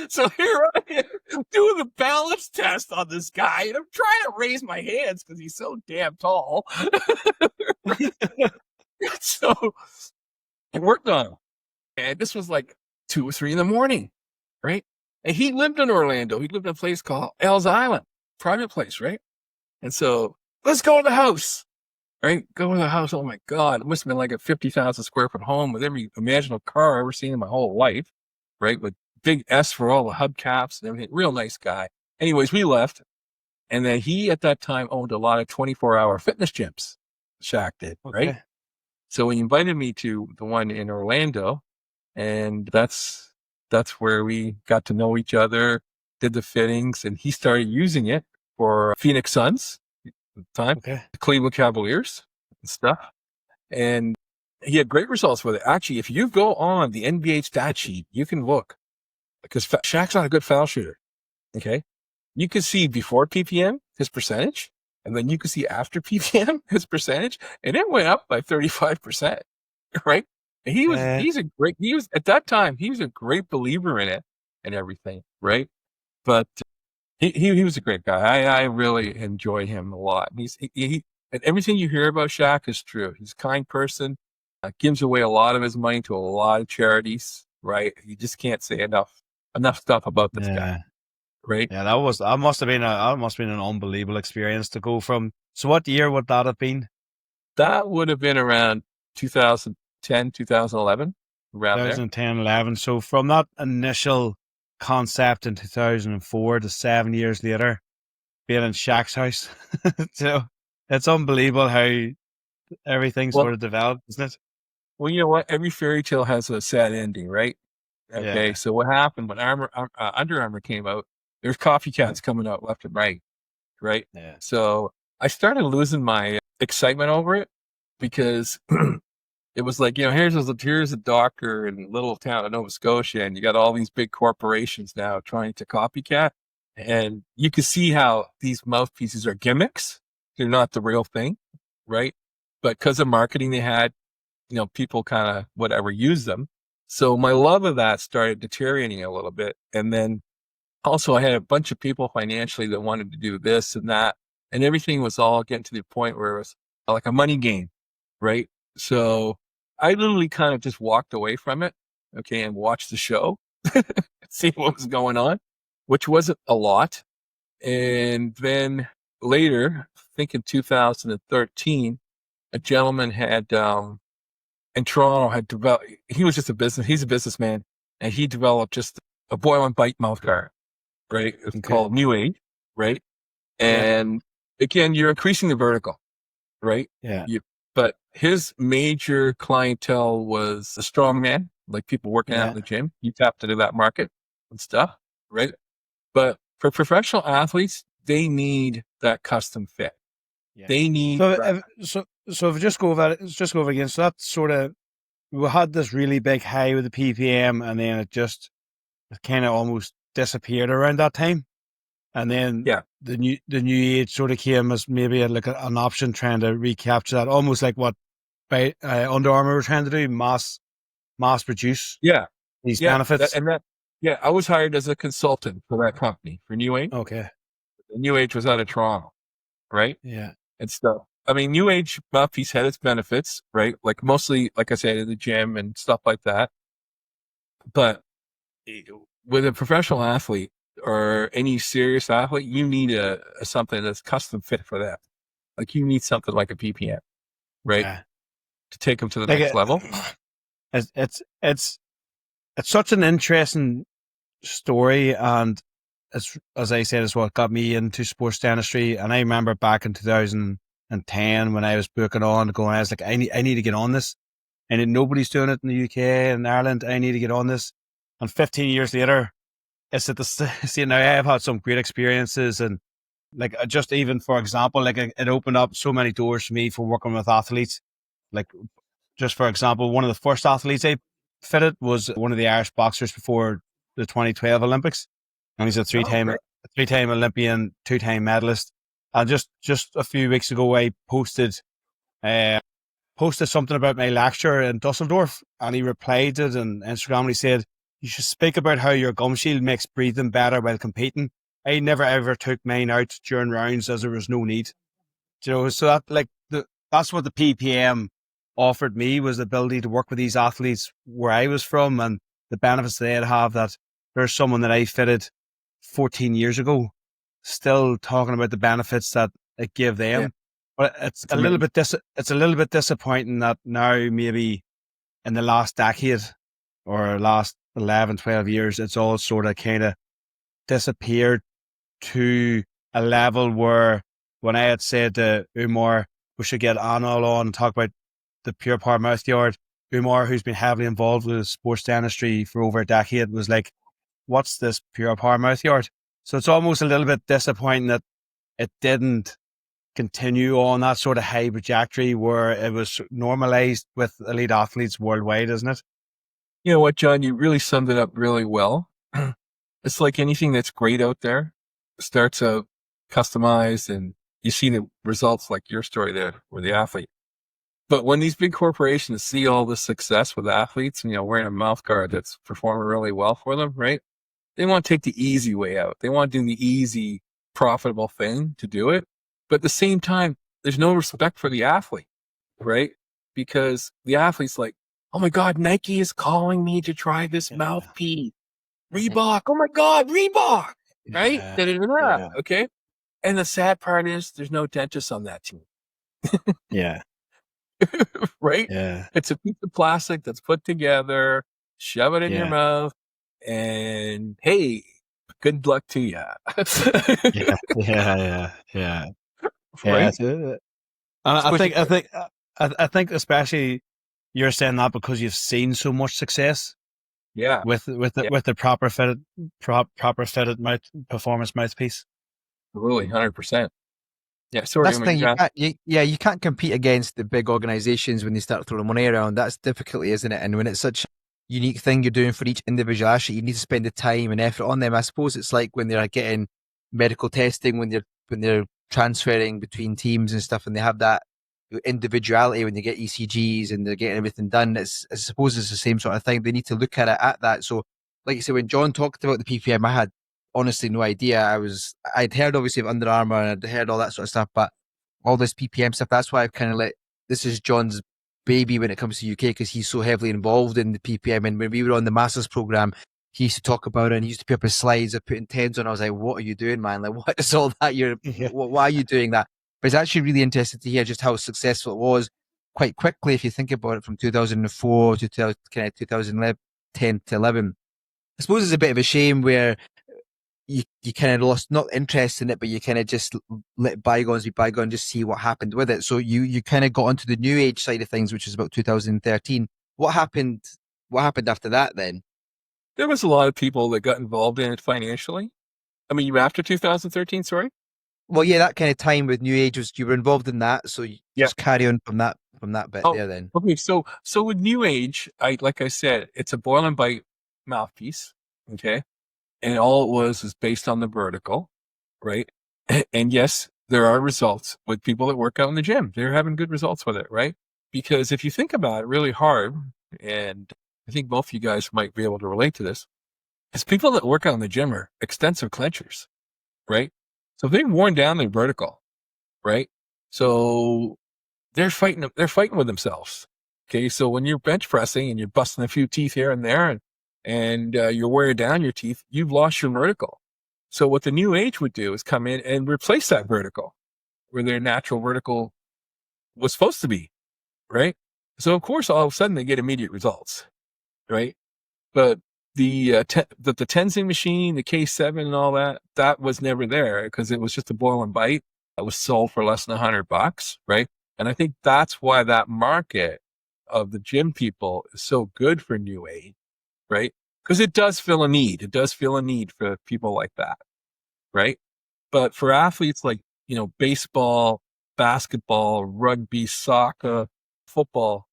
So here I am doing the balance test on this guy, and I'm trying to raise my hands because he's so damn tall. So I worked on him. And this was like 2 or 3 in the morning, right? And he lived in Orlando. He lived in a place called Ellis Island, private place, right? And so let's go to the house, right? Go to the house. Oh my God. It must have been like a 50,000 square foot home with every imaginable car I've ever seen in my whole life, right? With big S for all the hubcaps and everything. Real nice guy. Anyways, we left. And then he at that time owned a lot of 24-hour fitness gyms. Shaq did, right? Okay. So he invited me to the one in Orlando. And that's where we got to know each other, did the fittings, and he started using it for Phoenix Suns at the time, Okay. the Cleveland Cavaliers and stuff. And he had great results with it. Actually, if you go on the NBA stat sheet, you can look because Shaq's not a good foul shooter. Okay. You can see before PPM, his percentage, and then you can see after PPM, his percentage, and it went up by 35%, right? And he was at that time, he was a great believer in it and everything, right? But he was a great guy. I really enjoy him a lot. And everything you hear about Shaq is true. He's a kind person, gives away a lot of his money to a lot of charities, right? You just can't say enough stuff about this guy, right? Yeah, that must have been an unbelievable experience to go from. So what year would that have been? That would have been around 2010, 2011, around 2010, 11. So from that initial concept in 2004 to 7 years later, being in Shaq's house. So it's unbelievable how everything sort of developed, isn't it? Well, you know what? Every fairy tale has a sad ending, right? Okay, Yeah. so what happened when Under Armour came out, there's copycats coming out left and right? Yeah. So I started losing my excitement over it because it was like, here's a doctor in a little town in Nova Scotia, and you got all these big corporations now trying to copycat. And you can see how these mouthpieces are gimmicks. They're not the real thing, right? But because of marketing they had, people kind of whatever use them. So my love of that started deteriorating a little bit. And then also I had a bunch of people financially that wanted to do this and that. And everything was all getting to the point where it was like a money game, right? So I literally kind of just walked away from it, okay, and watched the show, see what was going on, which wasn't a lot. And then later, I think in 2013, a gentleman had, in Toronto had developed, he's a businessman, and he developed just a boil and bite mouth guard, right? It's called New Age, right? And again, you're increasing the vertical, right? Yeah. But his major clientele was a strongman, like people working out in the gym. You tapped into that market and stuff, right? But for professional athletes, they need that custom fit. Yeah. They need So if we just go over again, so that sort of we had this really big high with the ppm, and then it kind of almost disappeared around that time. And then Yeah. the new age sort of came as maybe an option, trying to recapture that, almost like what Under Armour were trying to do, mass produce these benefits. I was hired as a consultant for that company, for New Age. Okay. The New Age was out of Toronto, right? Yeah. And stuff. I mean, New Age mouthpiece had its benefits, right? Like mostly, like I said, in the gym and stuff like that. But with a professional athlete or any serious athlete, you need a something that's custom fit for that. Like you need something like a PPM, right? Yeah. To take them to the next level. It's such an interesting story, and as I said, it's what got me into sports dentistry. And I remember back in 2010 when I was booking on, going, I was like, I need to get on this. And nobody's doing it in the UK and Ireland. I need to get on this. And 15 years later, it's at the see now. I have had some great experiences, and like just even for example, like it opened up so many doors for me for working with athletes. Like just for example, one of the first athletes I fitted was one of the Irish boxers before the 2012 Olympics, and he's a three-time Olympian, 2-time medalist. And just a few weeks ago, I posted something about my lecture in Dusseldorf, and he replied it on Instagram, and he said, "You should speak about how your gum shield makes breathing better while competing. I never ever took mine out during rounds as there was no need." So that that's what the PPM offered me, was the ability to work with these athletes where I was from, and the benefits they'd have. That there's someone that I fitted 14 years ago still talking about the benefits that it gave them. Yeah. But it's a little bit disappointing that now, maybe in the last decade or last 11, 12 years, it's all sort of kind of disappeared to a level where when I had said to Umar, we should get Anil on and talk about the Pure Power Mouthguard, Umar, who's been heavily involved with sports dentistry for over a decade, was like, what's this Pure Power Mouthguard? So it's almost a little bit disappointing that it didn't continue on that sort of high trajectory where it was normalized with elite athletes worldwide, isn't it? You know what, John, you really summed it up really well. It's like anything that's great out there starts out customized, and you see the results like your story there with the athlete. But when these big corporations see all the success with athletes, wearing a mouth guard that's performing really well for them, right? They want to take the easy way out. They want to do the easy, profitable thing to do it. But at the same time, there's no respect for the athlete, right? Because the athlete's like, oh my God, Nike is calling me to try this mouthpiece. Reebok, oh my God, Reebok, right? Yeah. Okay. And the sad part is there's no dentist on that team. Yeah. Right? Yeah. It's a piece of plastic that's put together, shove it in your mouth, and hey, good luck to you. Yeah. Right? Yeah. I think especially you're saying that because you've seen so much success. Yeah. With the proper fitted performance mouthpiece. Really, 100%. Yeah, sorry. That's the thing. You can't compete against the big organizations when they start throwing money around. That's difficulty, isn't it? And when it's such a unique thing you're doing for each individual athlete, you need to spend the time and effort on them. I suppose it's like when they're getting medical testing, when they're transferring between teams and stuff, and they have that individuality when they get ECGs and they're getting everything done. I suppose it's the same sort of thing. They need to look at that. So, like you said, when John talked about the PPM, I had honestly no idea. I'd heard obviously of Under Armour and I'd heard all that sort of stuff, but all this PPM stuff, that's why I've kind of this is John's baby when it comes to UK, because he's so heavily involved in the PPM. And when we were on the Masters program, he used to talk about it, and he used to put up his slides of putting TEDs on. I was like, what are you doing, man? Like, what is all that? Why are you doing that? But it's actually really interesting to hear just how successful it was quite quickly. If you think about it, from 2004 to kind of 2010 to 11, I suppose it's a bit of a shame where you kind of lost not interest in it, but you kind of just let bygones be bygones, just see what happened with it. So you kind of got onto the new age side of things, which is about 2013. What happened after that then? There was a lot of people that got involved in it financially. I mean, you after 2013, sorry? Well, yeah, that kind of time with New Age you were involved in that. So you just carry on from that from that bit Oh, there then. Okay, so with New Age, like I said, it's a boil and bite mouthpiece, okay? And all it was based on the vertical, right? And yes, there are results with people that work out in the gym. They're having good results with it, right? Because if you think about it really hard, and I think both of you guys might be able to relate to this, is people that work out in the gym are extensive clenchers, right? So they've worn down their vertical, right? So they're fighting with themselves. Okay. So when you're bench pressing and you're busting a few teeth here and there and you're wearing down your teeth, you've lost your vertical. So what the New Age would do is come in and replace that vertical where their natural vertical was supposed to be. Right. So of course, all of a sudden they get immediate results. Right. But the Tenzing machine, the K7 and all that was never there because it was just a boil and bite. It was sold for less than $100, right? And I think that's why that market of the gym people is so good for New Age, right? Because it does fill a need. It does fill a need for people like that, right? But for athletes like, baseball, basketball, rugby, soccer, football,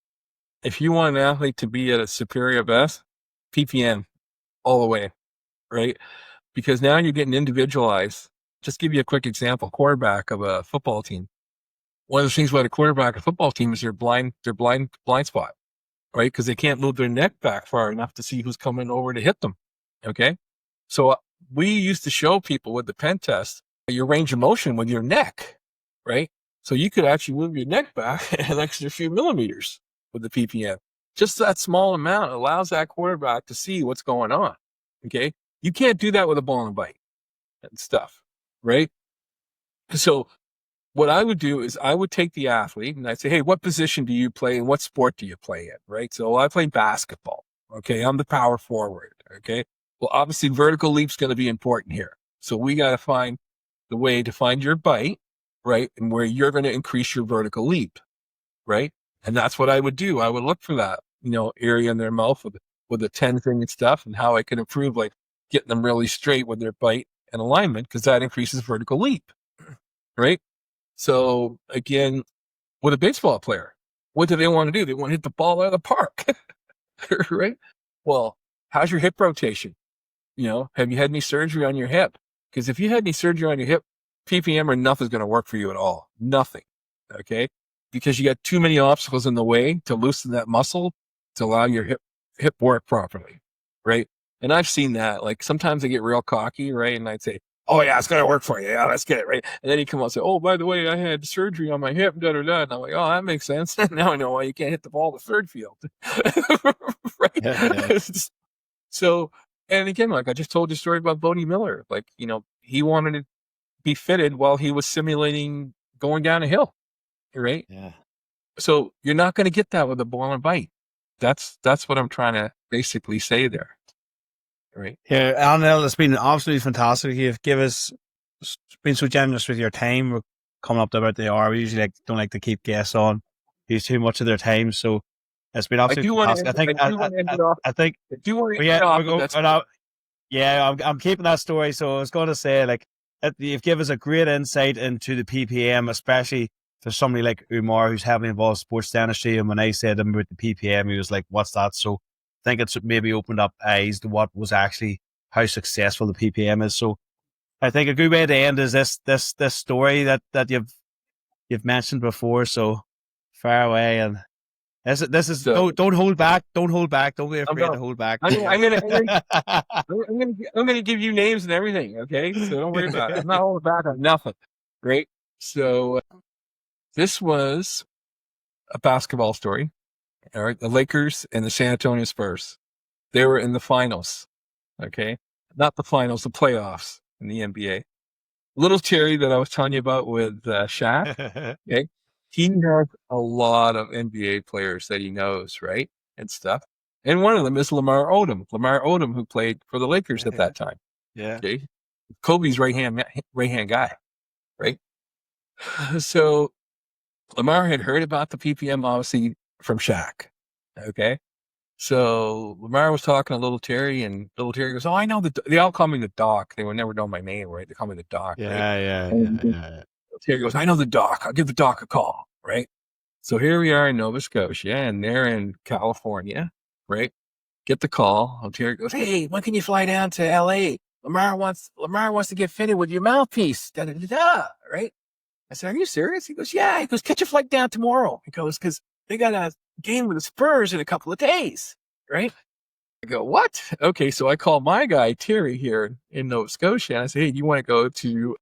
if you want an athlete to be at a superior best, PPM all the way, right? Because now you're getting individualized. Just give you a quick example, quarterback of a football team. One of the things about a quarterback of a football team is their blind spot, right? Because they can't move their neck back far enough to see who's coming over to hit them. Okay. So we used to show people with the pen test, your range of motion with your neck, right? So you could actually move your neck back an extra few millimeters with the PPM. Just that small amount allows that quarterback to see what's going on. Okay. You can't do that with a ball and bite and stuff, right? So what I would do is I would take the athlete and I'd say, hey, what position do you play and what sport do you play in, right? So I play basketball. Okay. I'm the power forward. Okay. Well, obviously vertical leap's going to be important here. So we got to find the way to find your bite, right? And where you're going to increase your vertical leap, right? And that's what I would do. I would look for that, area in their mouth with the tensing and stuff and how I can improve, like getting them really straight with their bite and alignment, because that increases vertical leap, right? So again, with a baseball player, what do they want to do? They want to hit the ball out of the park, right? Well, how's your hip rotation? Have you had any surgery on your hip? Because if you had any surgery on your hip, PPM or nothing's going to work for you at all. Nothing. Okay. Because you got too many obstacles in the way to loosen that muscle to allow your hip work properly. Right. And I've seen that. Like sometimes I get real cocky, right? And I'd say, oh yeah, it's going to work for you. Yeah, let's get it. Right. And then he come out and say, oh, by the way, I had surgery on my hip. Da, da, da. And I'm like, oh, that makes sense. Now I know why you can't hit the ball the third field. Right. Yeah. So, and again, like I just told you a story about Bodie Miller. Like, he wanted to be fitted while he was simulating going down a hill. Right. Yeah. So you're not going to get that with a ball and bite. That's what I'm trying to basically say there. Right. Yeah, Anil, it's been absolutely fantastic. You've been so generous with your time. We're coming up to about the hour. We usually don't like to keep guests on. Use too much of their time. So it's been absolutely fantastic. I'm keeping that story. So I was going to say, you've given us a great insight into the PPM, especially for somebody like Umar, who's heavily involved in sports dentistry. And when I said to him about the PPM, he was like, what's that? So I think it's maybe opened up eyes to what was actually how successful the PPM is. So I think a good way to end is this story that you've mentioned before. So far away, and this is don't hold back. Don't hold back. Don't be afraid to hold back. I'm gonna give you names and everything. Okay, so don't worry about it. I'm not holding back on nothing. Great. So this was a basketball story. All right, the Lakers and the San Antonio Spurs. They were in the finals. Okay, not the finals, the playoffs in the NBA. Little Terry that I was telling you about with Shaq. Okay, he has a lot of NBA players that he knows, right, and stuff. And one of them is Lamar Odom. Lamar Odom, who played for the Lakers at that time. Yeah. Okay, Kobe's right hand guy, right? So Lamar had heard about the PPM, obviously, from Shaq. Okay. So Lamar was talking to Little Terry, and Little Terry goes, oh, I know they all call me the Doc. They would never know my name, right? They call me the Doc. Yeah, right? yeah. Terry goes, I know the Doc. I'll give the Doc a call, right? So here we are in Nova Scotia, and they're in California, right? Get the call. Terry goes, "Hey, when can you fly down to LA? Lamar wants to get fitted with your mouthpiece." Da da da da. Right? I said, "Are you serious?" He goes, "Yeah." He goes, "Catch a flight down tomorrow." He goes, "Because they got a game with the Spurs in a couple of days." Right? I go, "What?" Okay, so I call my guy Terry here in Nova Scotia, and I say, "Hey, do you want to go to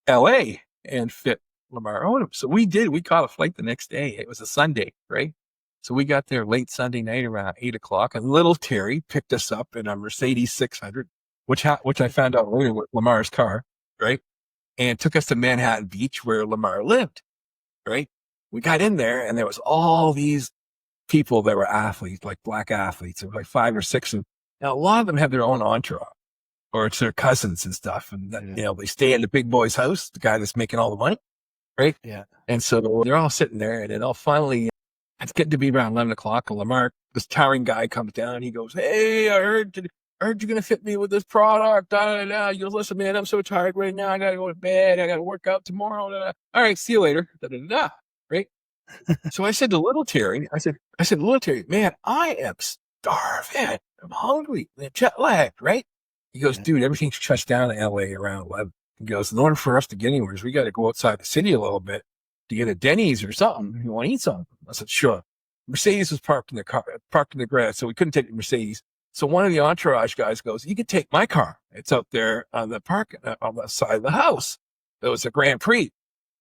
LA and fit Lamar Odom?" So we did. We caught a flight the next day. It was a Sunday, right? So we got there late Sunday night around 8:00, and little Terry picked us up in a Mercedes 600, which I found out later was Lamar's car, right? And took us to Manhattan Beach where Lamar lived, right? We got in there, and there was all these people that were athletes, like black athletes. There were like 5 or 6. And now a lot of them have their own entourage, or it's their cousins and stuff. And, they stay in the big boy's house, the guy that's making all the money, right? Yeah. And so they're all sitting there, and then it's getting to be around 11:00, and Lamar, this towering guy, comes down. He goes, "Hey, I heard you're going to fit me with this product. Da, da, da." He goes, "Listen, man, I'm so tired right now. I got to go to bed. I got to work out tomorrow. Da, da. All right, see you later." Da, da, da, da. Right? So I said to little Terry, "Little Terry, man, I am starving. I'm hungry. I'm jet lagged," right? He goes, "Dude, everything shuts down in LA around 11. He goes, "In order for us to get anywhere, we got to go outside the city a little bit to get a Denny's or something. You want to eat something?" I said, "Sure." Mercedes was parked in the grass, so we couldn't take the Mercedes. So one of the entourage guys goes, "You can take my car. It's out there on the on the side of the house." It was a Grand Prix,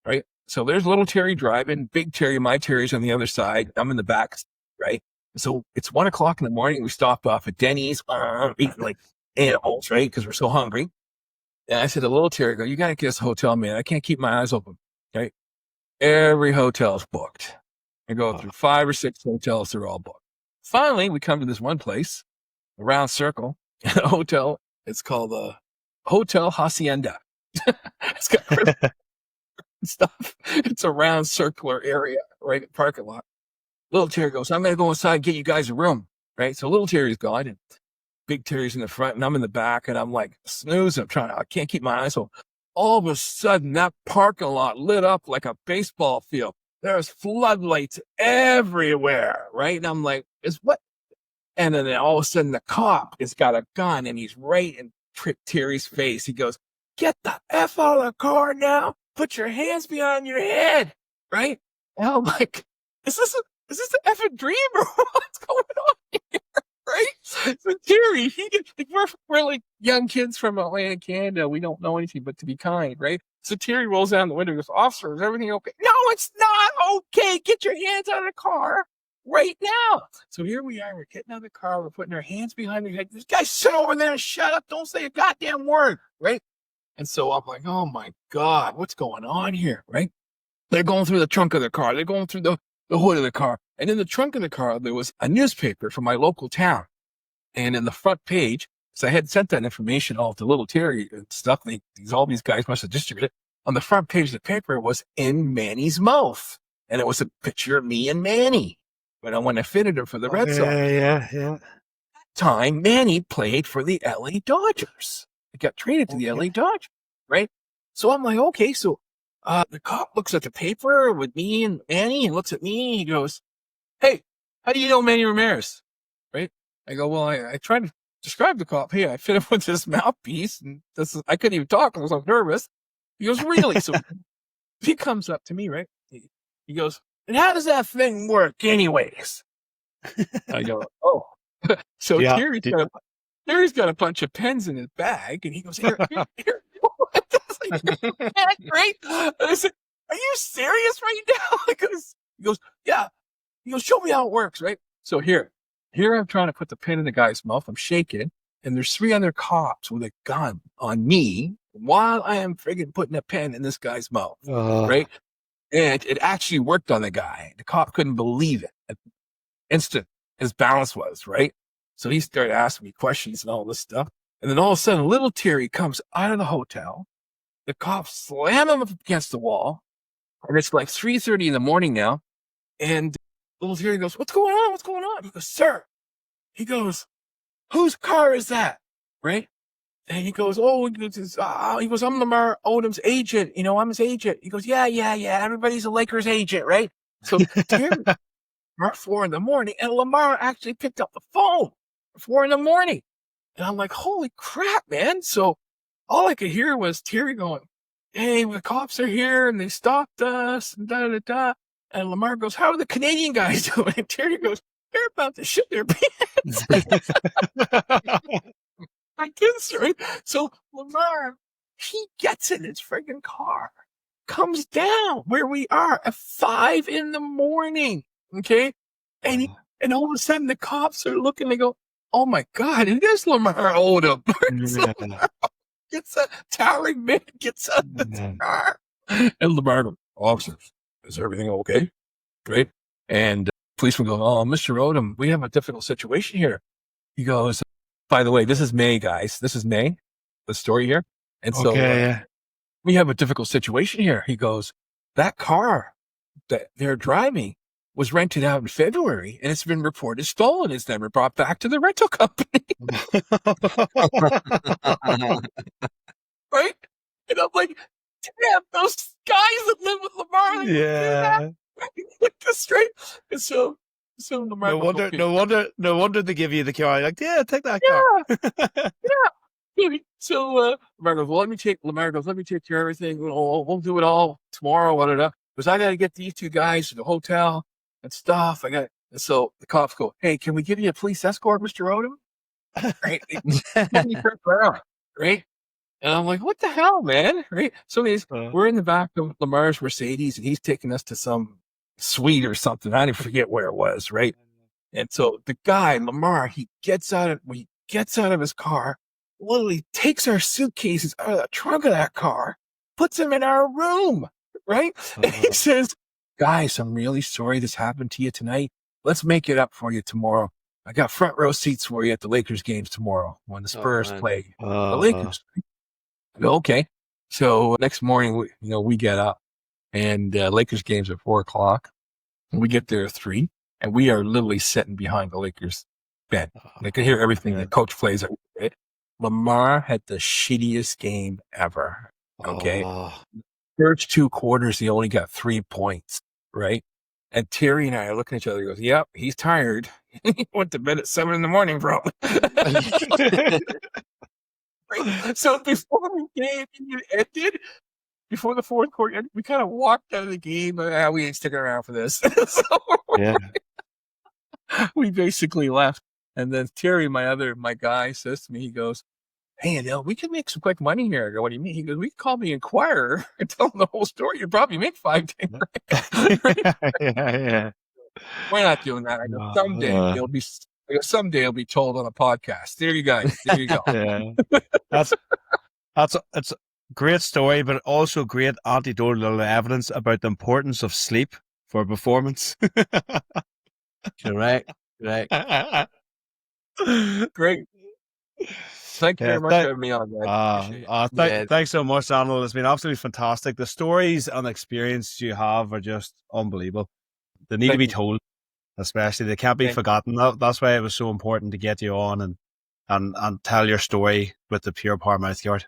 right? So there's little Terry driving, big Terry, my Terry's on the other side. I'm in the back, right? So it's 1:00 in the morning. We stopped off at Denny's, eating like animals, right? Because we're so hungry. And I said to little Terry, "You got to get us a hotel, man. I can't keep my eyes open." Right? Every hotel's booked. I go through 5 or 6 hotels. They're all booked. Finally, we come to this one place, a round circle, a hotel. It's called the Hotel Hacienda. It's got Christmas stuff. It's a round circular area, right? In the parking lot. Little Terry goes, "I'm going to go inside and get you guys a room." Right? So little Terry's gone, and big Terry's in the front, and I'm in the back, and I'm like snoozing. I can't keep my eyes open. All of a sudden, that parking lot lit up like a baseball field. There's floodlights everywhere, right? And I'm like, what? And then all of a sudden, the cop has got a gun, and he's right in Terry's face. He goes, "Get the F out of the car now. Put your hands behind your head," right? And I'm like, is this an effing dream, or what's going on here? Right? So Terry, we're like young kids from Atlanta, Canada. We don't know anything but to be kind, right? So Terry rolls down the window and goes, "Officer, is everything okay?" "No, it's not okay. Get your hands out of the car right now." So here we are. We're getting out of the car. We're putting our hands behind our head. "This guy, sit over there and shut up. Don't say a goddamn word," right? And so I'm like, "Oh my God, what's going on here?" Right? They're going through the trunk of the car. They're going through the hood of the car. And in the trunk of the car, there was a newspaper from my local town. And in the front page, so I had sent that information all to little Terry and stuff. All these guys must have distributed it. On the front page of the paper was "In Manny's Mouth." And it was a picture of me and Manny when I fitted him for the Red Sox. Yeah. Time Manny played for the LA Dodgers. He got traded to the LA Dodgers, right? So I'm like, okay, so the cop looks at the paper with me and Manny and looks at me and he goes, "Hey, how do you know Manny Ramirez?" Right? I go, "Well, I tried to describe the cop. Hey, I fit him with this mouthpiece, and I couldn't even talk because I was so nervous." He goes, "Really?" So he comes up to me, right? He goes, "And how does that thing work anyways?" I go, "Oh." So Yeah. Terry's got a bunch of pens in his bag, and he goes, Here. Right? And I said, "Are you serious right now?" He goes, "Yeah." He goes, "Show me how it works," right? So here I'm trying to put the pin in the guy's mouth. I'm shaking, and there's 3 other cops with a gun on me while I am friggin' putting a pen in this guy's mouth, right? And it actually worked on the guy. The cop couldn't believe it. Instant, his balance was, right? So he started asking me questions and all this stuff. And then all of a sudden, little Terry comes out of the hotel. The cops slam him up against the wall. And it's like 3:30 in the morning now. And little Terry goes, "What's going on? What's going on?" He goes, "Sir," he goes, "whose car is that?" Right? And he goes, he goes, I'm Lamar Odom's agent. I'm his agent. He goes, yeah. Everybody's a Lakers agent, right? So Terry, at 4 a.m, and Lamar actually picked up the phone at 4 a.m. And I'm like, holy crap, man. So all I could hear was Terry going, hey, the cops are here and they stopped us and da-da-da. And Lamar goes, how are the Canadian guys doing? And Terry goes, they're about to shit their pants. I guess, right? So Lamar, he gets in his friggin' car, comes down where we are at 5 a.m. Okay? And all of a sudden the cops are looking, they go, oh my God, it is Lamar Odom. So Lamar gets a towering man, gets out of the car. And Lamar goes, officers, is everything okay? Right? And policeman goes, oh, Mr. Odom, we have a difficult situation here. He goes, by the way, this is May, guys. This is May, the story here. And so we have a difficult situation here. He goes, that car that they're driving was rented out in February and it's been reported stolen. It's never brought back to the rental company. Right? And I'm like, damn, those guys that live with Lamar. Yeah. Like this straight. And so Lamar no wonder they give you the car. Like, yeah, take that car. Yeah. So Lamar goes, let me take care of everything. We'll do it all tomorrow. Because I got to get these two guys to the hotel and stuff. And so the cops go, hey, can we give you a police escort, Mr. Odom? Right? Right? And I'm like, what the hell, man? Right? So we're in the back of Lamar's Mercedes and he's taking us to some suite or something. I didn't forget where it was, right? And so the guy, Lamar, he gets out of his car, literally takes our suitcases out of the trunk of that car, puts them in our room, right? And he says, guys, I'm really sorry this happened to you tonight. Let's make it up for you tomorrow. I got front row seats for you at the Lakers games tomorrow when the Spurs play the Lakers. I go, okay. So next morning, we get up and Lakers games at 4:00. And we get there at 3 and we are literally sitting behind the Lakers bed. They can hear everything the coach plays. Right? Lamar had the shittiest game ever. Okay. First 2 quarters, he only got 3 points. Right. And Terry and I are looking at each other. He goes, yep, he's tired. He went to bed at 7 a.m, bro. Right? So before the game ended, before the fourth quarter ended, we kind of walked out of the game. We ain't sticking around for this. So we basically left. And then Terry, my guy, says to me, he goes, hey, Anil, we can make some quick money here. I go, what do you mean? He goes, we can call the Inquirer and tell them the whole story. You'd probably make $5 grand. Yeah. We're not doing that. I go, someday it'll be told on a podcast. There you go. Yeah. It's a great story, but also great anecdotal evidence about the importance of sleep for performance. Correct. Great. Thank you very much for having me on, man. Thanks so much, Anil. It's been absolutely fantastic. The stories and experience you have are just unbelievable. They need to be told, especially. They can't be forgotten. That's why it was so important to get you on and tell your story with the Pure Power Mouthguard.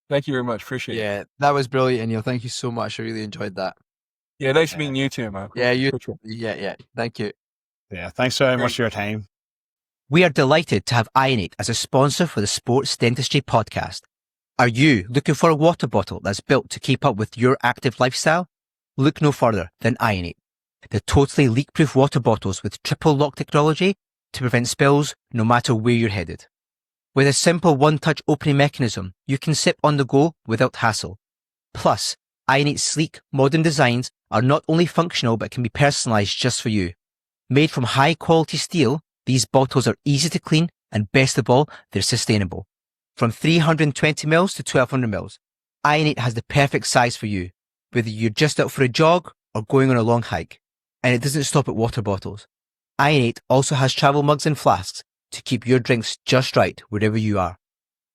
Thank you very much. Appreciate it. Yeah, that was brilliant, Anil. Thank you so much. I really enjoyed that. Yeah, nice meeting you too, man. Yeah, Yeah. Thank you. Yeah, thanks very much for your time. We are delighted to have Ionate as a sponsor for the Sports Dentistry Podcast. Are you looking for a water bottle that's built to keep up with your active lifestyle? Look no further than Ionate, the totally leak-proof water bottles with triple lock technology to prevent spills no matter where you're headed. With a simple one-touch opening mechanism, you can sip on the go without hassle. Plus, Ionate's sleek, modern designs are not only functional but can be personalized just for you. Made from high-quality steel, these bottles are easy to clean and best of all, they're sustainable. From 320 mils to 1200 mils, Ionate has the perfect size for you, whether you're just out for a jog or going on a long hike. And it doesn't stop at water bottles. Ionate also has travel mugs and flasks to keep your drinks just right wherever you are.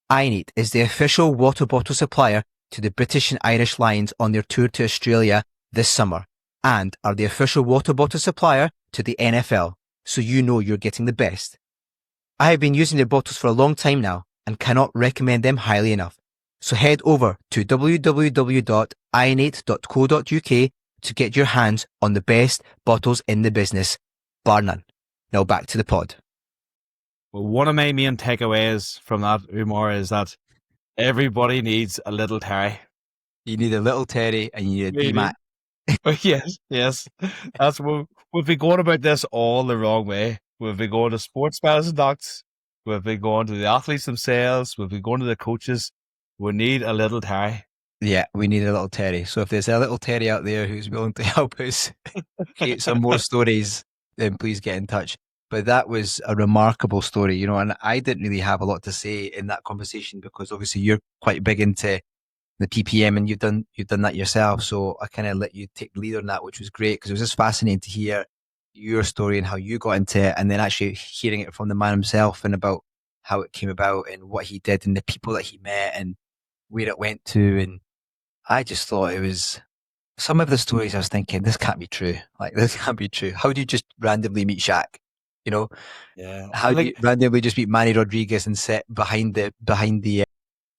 Ionate is the official water bottle supplier to the British and Irish Lions on their tour to Australia this summer, and are the official water bottle supplier to the NFL, so you know you're getting the best. I have been using their bottles for a long time now, and cannot recommend them highly enough. So head over to www.ionate.co.uk to get your hands on the best bottles in the business, bar none. Now back to the pod. Well, one of my main takeaways from that, Umar, is that everybody needs a little Terry. You need a little Terry and you need a Maybe. D-Mac. Yes. That's what we've been going about this all the wrong way. We've been going to sports medicine docs. We've been going to the athletes themselves. We've been going to the coaches. We need a little Terry. Yeah, we need a little Terry. So if there's a little Terry out there who's willing to help us create some more stories, then please get in touch. But that was a remarkable story, you know, and I didn't really have a lot to say in that conversation because obviously you're quite big into the PPM and you've done that yourself. So I kind of let you take the lead on that, which was great because it was just fascinating to hear your story and how you got into it, and then actually hearing it from the man himself and about how it came about and what he did and the people that he met and where it went to. And I just thought it was some of the stories I was thinking, this can't be true. Like, this can't be true. How do you just randomly meet Shaq? You know, Yeah. how do you randomly just meet Manny Rodriguez and sit behind the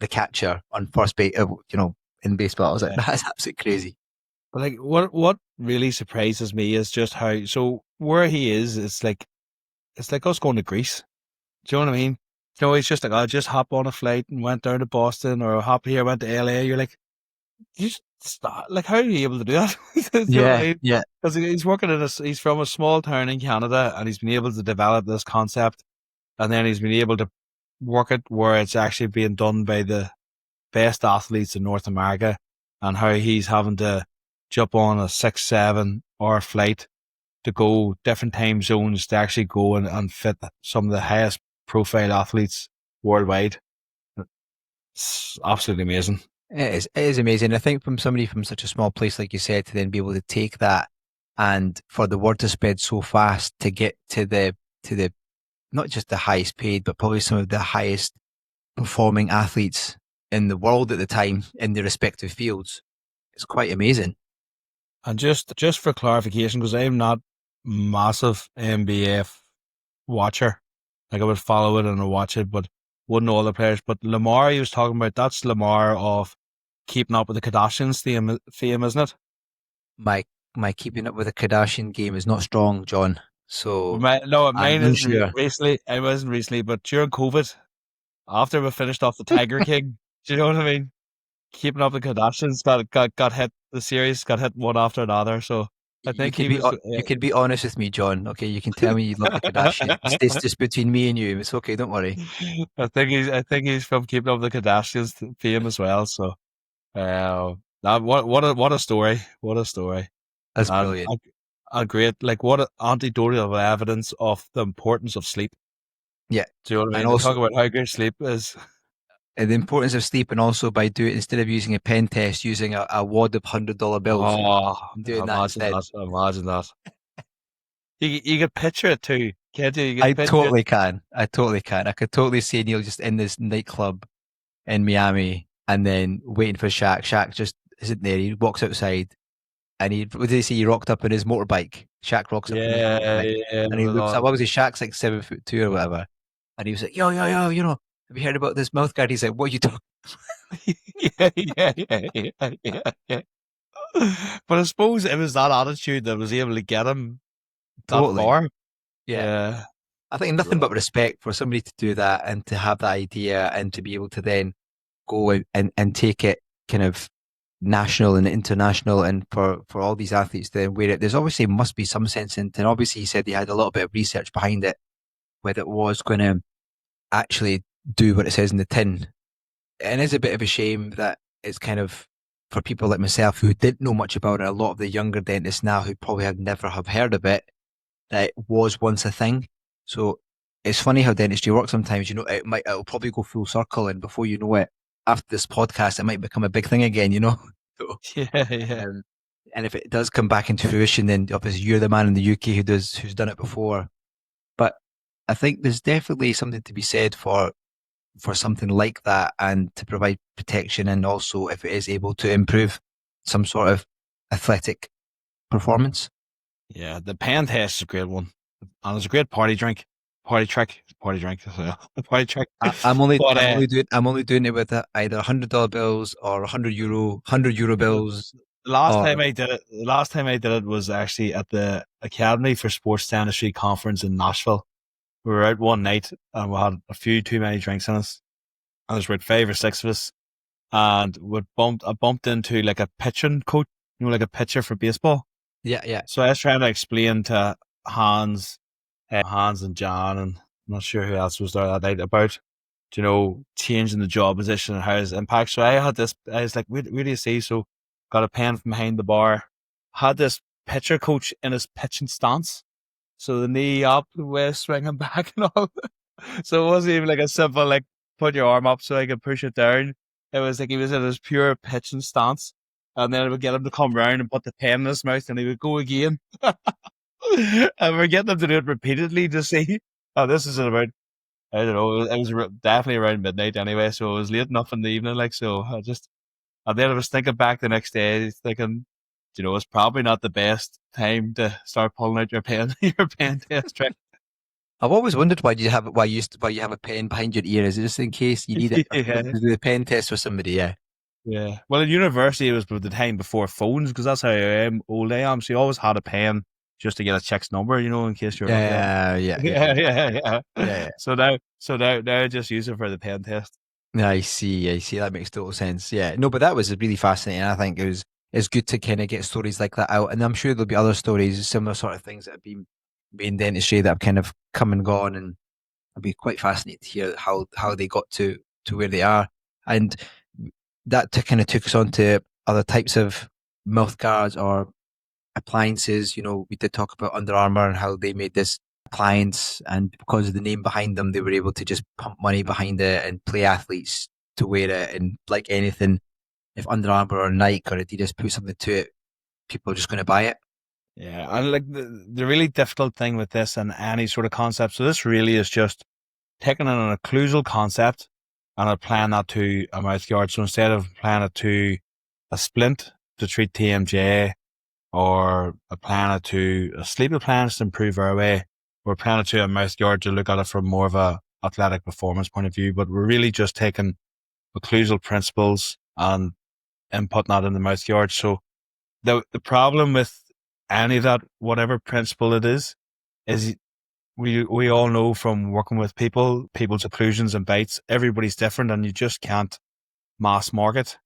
catcher on first base? You know, in baseball, I was like, that's absolutely crazy. But like, what really surprises me is just how, so where he is, it's like us going to Greece. Do you know what I mean? You know, he's just like, I just hop on a flight and went down to Boston, or hop here, went to LA. You're like, you just stop. Like, how are you able to do that? You know what I mean? Yeah. Because he's working he's from a small town in Canada, and he's been able to develop this concept, and then he's been able to work it where it's actually being done by the best athletes in North America, and how he's having to jump on a 6-7 hour flight to go different time zones to actually go and fit some of the highest profile athletes worldwide. It's absolutely amazing. It is amazing. I think from somebody from such a small place, like you said, to then be able to take that and for the word to spread so fast to get to the not just the highest paid, but probably some of the highest performing athletes in the world at the time in their respective fields. It's quite amazing. And just for clarification, because I'm not massive NBA watcher, like I would follow it and I'd watch it, but wouldn't know all the players. But Lamar, he was talking about, that's Lamar of Keeping Up with the Kardashians fame, isn't it? My Keeping Up with the Kardashian game is not strong, John. So Mine I'm isn't unsure. recently. It wasn't recently, but during COVID, after we finished off the Tiger King, do you know what I mean? Keeping Up with the Kardashians got hit. The series got hit one after another. So I think he was. You can be honest with me, John. Okay, you can tell me you love the Kardashians. It's just between me and you. It's okay. Don't worry. I think he's from Keeping Up with the Kardashians fame as well. So, what a story! What a story! That's brilliant. And great, like what anecdotal evidence of the importance of sleep. Yeah, do you know what I mean? and also Talk about how good sleep is. And the importance of sleep, and also by doing, instead of using a pen test, using a wad of $100 bills. Oh, doing that instead. Imagine that. You can picture it too, can't you? I totally can. I could totally see Neil just in this nightclub in Miami and then waiting for Shaq. Shaq just isn't there. He walks outside and what did he say? He rocked up in his motorbike. Shaq rocks up in his motorbike. Yeah. And he looks up. What was he? Shaq's like 7'2" or whatever. And he was like, yo, you know, have you heard about this mouth guard? He's like, what are you talking yeah. But I suppose it was that attitude that was able to get him that far. Yeah. I think nothing but respect for somebody to do that and to have that idea and to be able to then go and take it kind of national and international, and for all these athletes to wear it. There's obviously must be some sense in it. And obviously he said he had a little bit of research behind it, whether it was going to actually do what it says in the tin. And it's a bit of a shame that it's kind of, for people like myself who didn't know much about it, a lot of the younger dentists now who probably have never have heard of it, that it was once a thing. So it's funny how dentistry works sometimes. You know, it'll probably go full circle, and before you know it, after this podcast, it might become a big thing again, you know? So, yeah. And if it does come back into fruition, then obviously you're the man in the UK who's done it before. But I think there's definitely something to be said for something like that, and to provide protection, and also if it is able to improve some sort of athletic performance. Yeah, the pen test is a great one, and it's a great party drink. party trick, party drink, party trick. I'm only But I'm only doing it with either $100 bills or €100 bills. the last Or time I did it, was actually at the Academy for Sports Dentistry conference in Nashville. We were out one night and we had a few too many drinks in us. And there's about 5 or 6 of us, and I bumped into like a pitching coach, like a pitcher for baseball. yeah. So I was trying to explain to Hans and John, and I'm not sure who else was there that night, about, changing the job position and how it impacts. So I was like, where do you see? So got a pen from behind the bar, had this pitcher coach in his pitching stance. So the knee up, the waist swinging back and all. So it wasn't even like a simple, like, put your arm up so I could push it down. It was like he was in his pure pitching stance. And then I would get him to come round and put the pen in his mouth and he would go again. And we're getting him to do it repeatedly to see. Oh, this is about, I don't know, it was definitely around midnight anyway. So it was late enough in the evening. Like, so and then I was thinking back the next day, thinking, it's probably not the best time to start pulling out your pen, your pen test trick. I've always wondered why you have a pen behind your ear. Is it just in case you need it Yeah. to do the pen test with somebody? Yeah. Yeah. Well, in university, it was the time before phones, because that's how old I am. So you always had a pen just to get a chick's number, in case you're Yeah. yeah. So now I just use it for the pen test. I see. That makes total sense. Yeah. No, but that was really fascinating. I think it's good to kind of get stories like that out, and I'm sure there'll be other stories, similar sort of things that have been in dentistry that have kind of come and gone, and I'd be quite fascinated to hear how they got to where they are. And that kind of took us on to other types of mouth guards or appliances. We did talk about Under Armour and how they made this appliance, and because of the name behind them, they were able to just pump money behind it and play athletes to wear it. And like anything, if Under Armour or Nike or Adidas put something to it, people are just going to buy it. Yeah, and like the really difficult thing with this and any sort of concept, so this really is just taking an occlusal concept and applying that to a mouth guard. So instead of applying it to a splint to treat TMJ, or applying it to a sleep appliance to improve airway, we're applying it to a mouth guard to look at it from more of a athletic performance point of view. But we're really just taking occlusal principles and inputting that in the mouth guard. So the problem with any of that, whatever principle it is we all know from working with people's occlusions and bites, everybody's different, and you just can't mass market.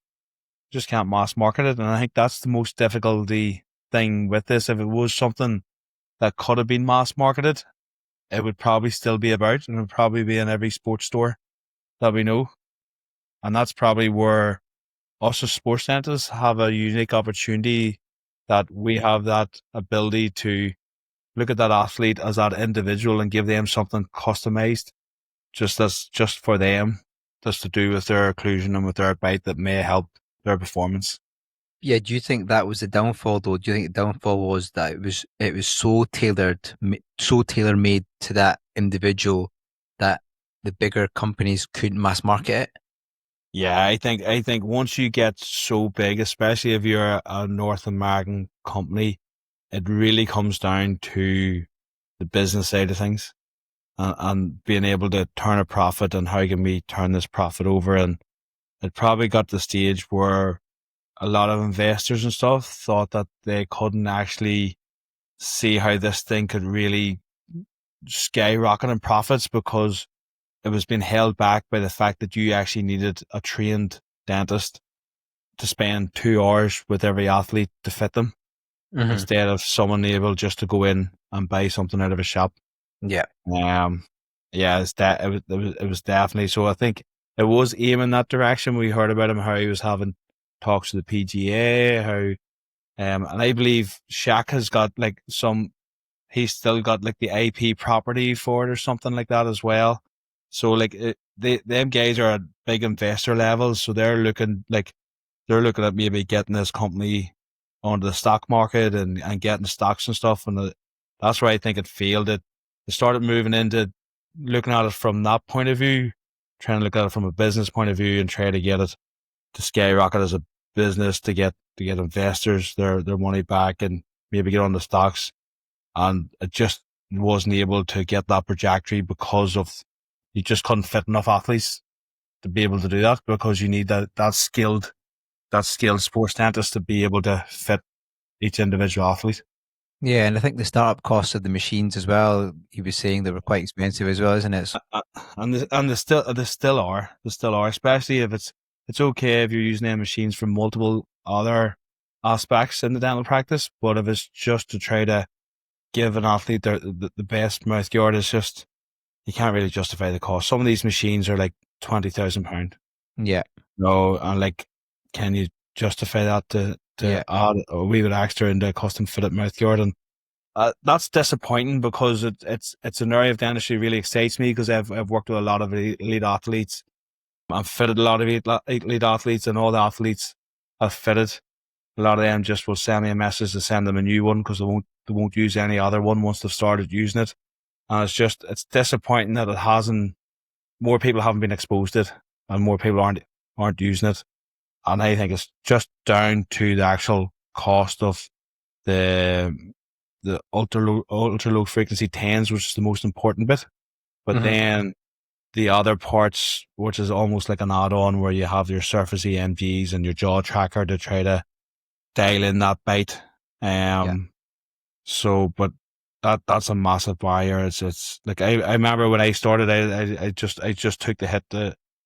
Just can't mass market it. And I think that's the most difficulty thing with this. If it was something that could have been mass marketed, it would probably still be about, and it would probably be in every sports store that we know. And that's probably where us as sports dentists have a unique opportunity, that we have that ability to look at that athlete as that individual and give them something customized, just for them, just to do with their occlusion and with their bite that may help their performance. Yeah, do you think that was the downfall, though? Do you think the downfall was that it was so tailor-made to that individual that the bigger companies couldn't mass market it? Yeah, I think once you get so big, especially if you're a North American company, it really comes down to the business side of things, and being able to turn a profit, and how can we turn this profit over. And it probably got to the stage where a lot of investors and stuff thought that they couldn't actually see how this thing could really skyrocket in profits, because it was being held back by the fact that you actually needed a trained dentist to spend 2 hours with every athlete to fit them, instead of someone able just to go in and buy something out of a shop. Yeah. Yeah, it was definitely. So I think it was aiming that direction. We heard about him, how he was having talks with the PGA, how, and I believe Shaq has got like he's still got like the IP property for it or something like that as well. So like them guys are at big investor levels, so they're looking at maybe getting this company onto the stock market and getting stocks and stuff. And that's where I think it failed. They started moving into looking at it from that point of view, trying to look at it from a business point of view and try to get it to skyrocket as a business, to get investors their money back and maybe get on the stocks. And it just wasn't able to get that trajectory because of you just couldn't fit enough athletes to be able to do that, because you need that skilled sports dentist to be able to fit each individual athlete. Yeah, and I think the startup costs of the machines as well, he was saying they were quite expensive as well, isn't it? So, And they still are, especially if it's okay if you're using them machines for multiple other aspects in the dental practice, but if it's just to try to give an athlete the best mouth guard, is just, you can't really justify the cost. Some of these machines are like £20,000. yeah. No, and like, can you justify that to Yeah. add a wee bit extra into a custom fitted mouth guard? And that's disappointing, because it's an area of dentistry really excites me, because I've worked with a lot of elite athletes. I've fitted a lot of elite athletes, and all the athletes I've fitted, a lot of them just will send me a message to send them a new one, because they won't use any other one once they've started using it. And it's disappointing that more people haven't been exposed to it, and more people aren't using it. And I think it's just down to the actual cost of the ultra low frequency tens, which is the most important bit. But then the other parts, which is almost like an add-on, where you have your surface EMGs and your jaw tracker to try to dial in that bite. So, but that's a massive barrier. It's like, I remember when I started, I just took the hit,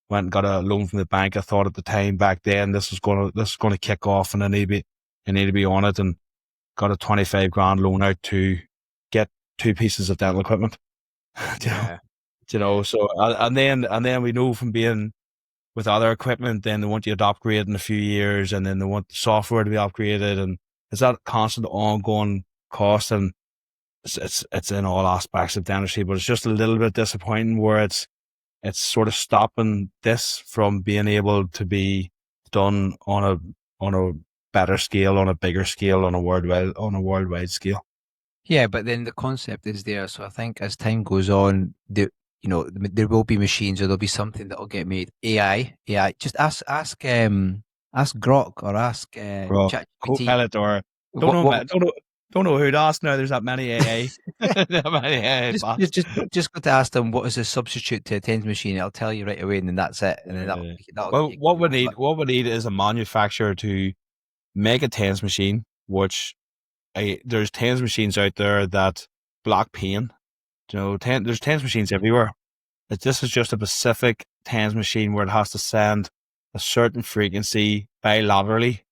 went and got a loan from the bank. I thought at the time back then, this is gonna kick off, and I need to be on it, and got a 25 grand loan out to get 2 pieces of dental equipment. So, and then we know from being with other equipment, then they want you to upgrade in a few years, and then they want the software to be upgraded, and it's that constant ongoing cost. And it's in all aspects of dentistry, but it's just a little bit disappointing where it's sort of stopping this from being able to be done on a better scale, on a bigger scale, on a worldwide scale. Yeah, but then the concept is there. So I think as time goes on, there will be machines, or there'll be something that will get made. AI. Just ask Grok, or ask ChatGPT. Copilot, or don't know who to ask now. There's that many AA. Just got to ask them, what is a substitute to a tens machine? It'll tell you right away, and then that's it. And then what we need is a manufacturer to make a tens machine, which there's tens machines out there that block pain. There's tens machines everywhere. This is just a specific tens machine where it has to send a certain frequency bilaterally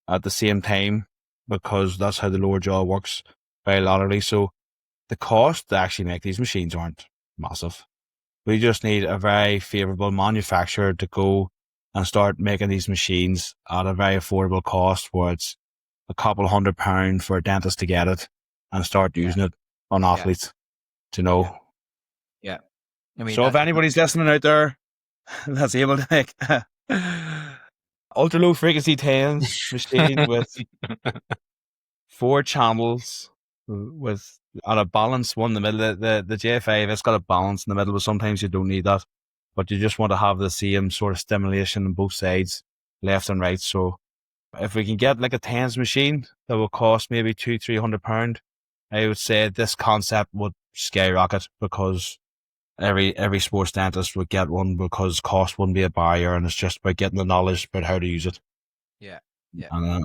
at the same time, because that's how the lower jaw works bilaterally. So the cost to actually make these machines aren't massive. We just need a very favorable manufacturer to go and start making these machines at a very affordable cost, where it's a couple £100 for a dentist to get it and start using it on athletes. Yeah. I mean, so if anybody's listening out there that's able to make ultra low frequency tens machine with 4 channels with at a balance, one in the middle, the J5, it's got a balance in the middle, but sometimes you don't need that, but you just want to have the same sort of stimulation on both sides, left and right. So if we can get like a tens machine that will cost maybe £200-300, I would say this concept would skyrocket, because every sports dentist would get one, because cost wouldn't be a barrier, and it's just about getting the knowledge about how to use it. Yeah. And,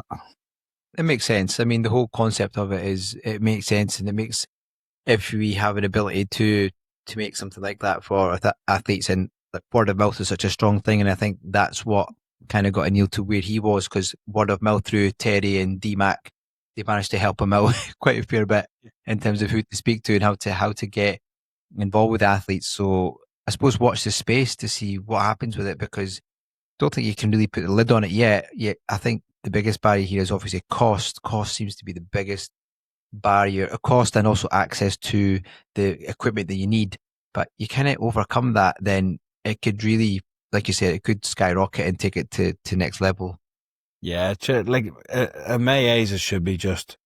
it makes sense. I mean, the whole concept of it makes sense, and it makes, if we have an ability to make something like that for athletes, and like word of mouth is such a strong thing, and I think that's what kind of got Anil to where he was, because word of mouth through Terry and DMAC, they managed to help him out quite a fair bit in terms of who to speak to and how to get involved with athletes. So I suppose watch the space to see what happens with it, because I don't think you can really put the lid on it yet. I think the biggest barrier here is obviously cost. Cost seems to be the biggest barrier, cost, and also access to the equipment that you need. But you kind of overcome that, then it could really, like you said, it could skyrocket and take it to next level. Yeah, like in my eyes, it should be just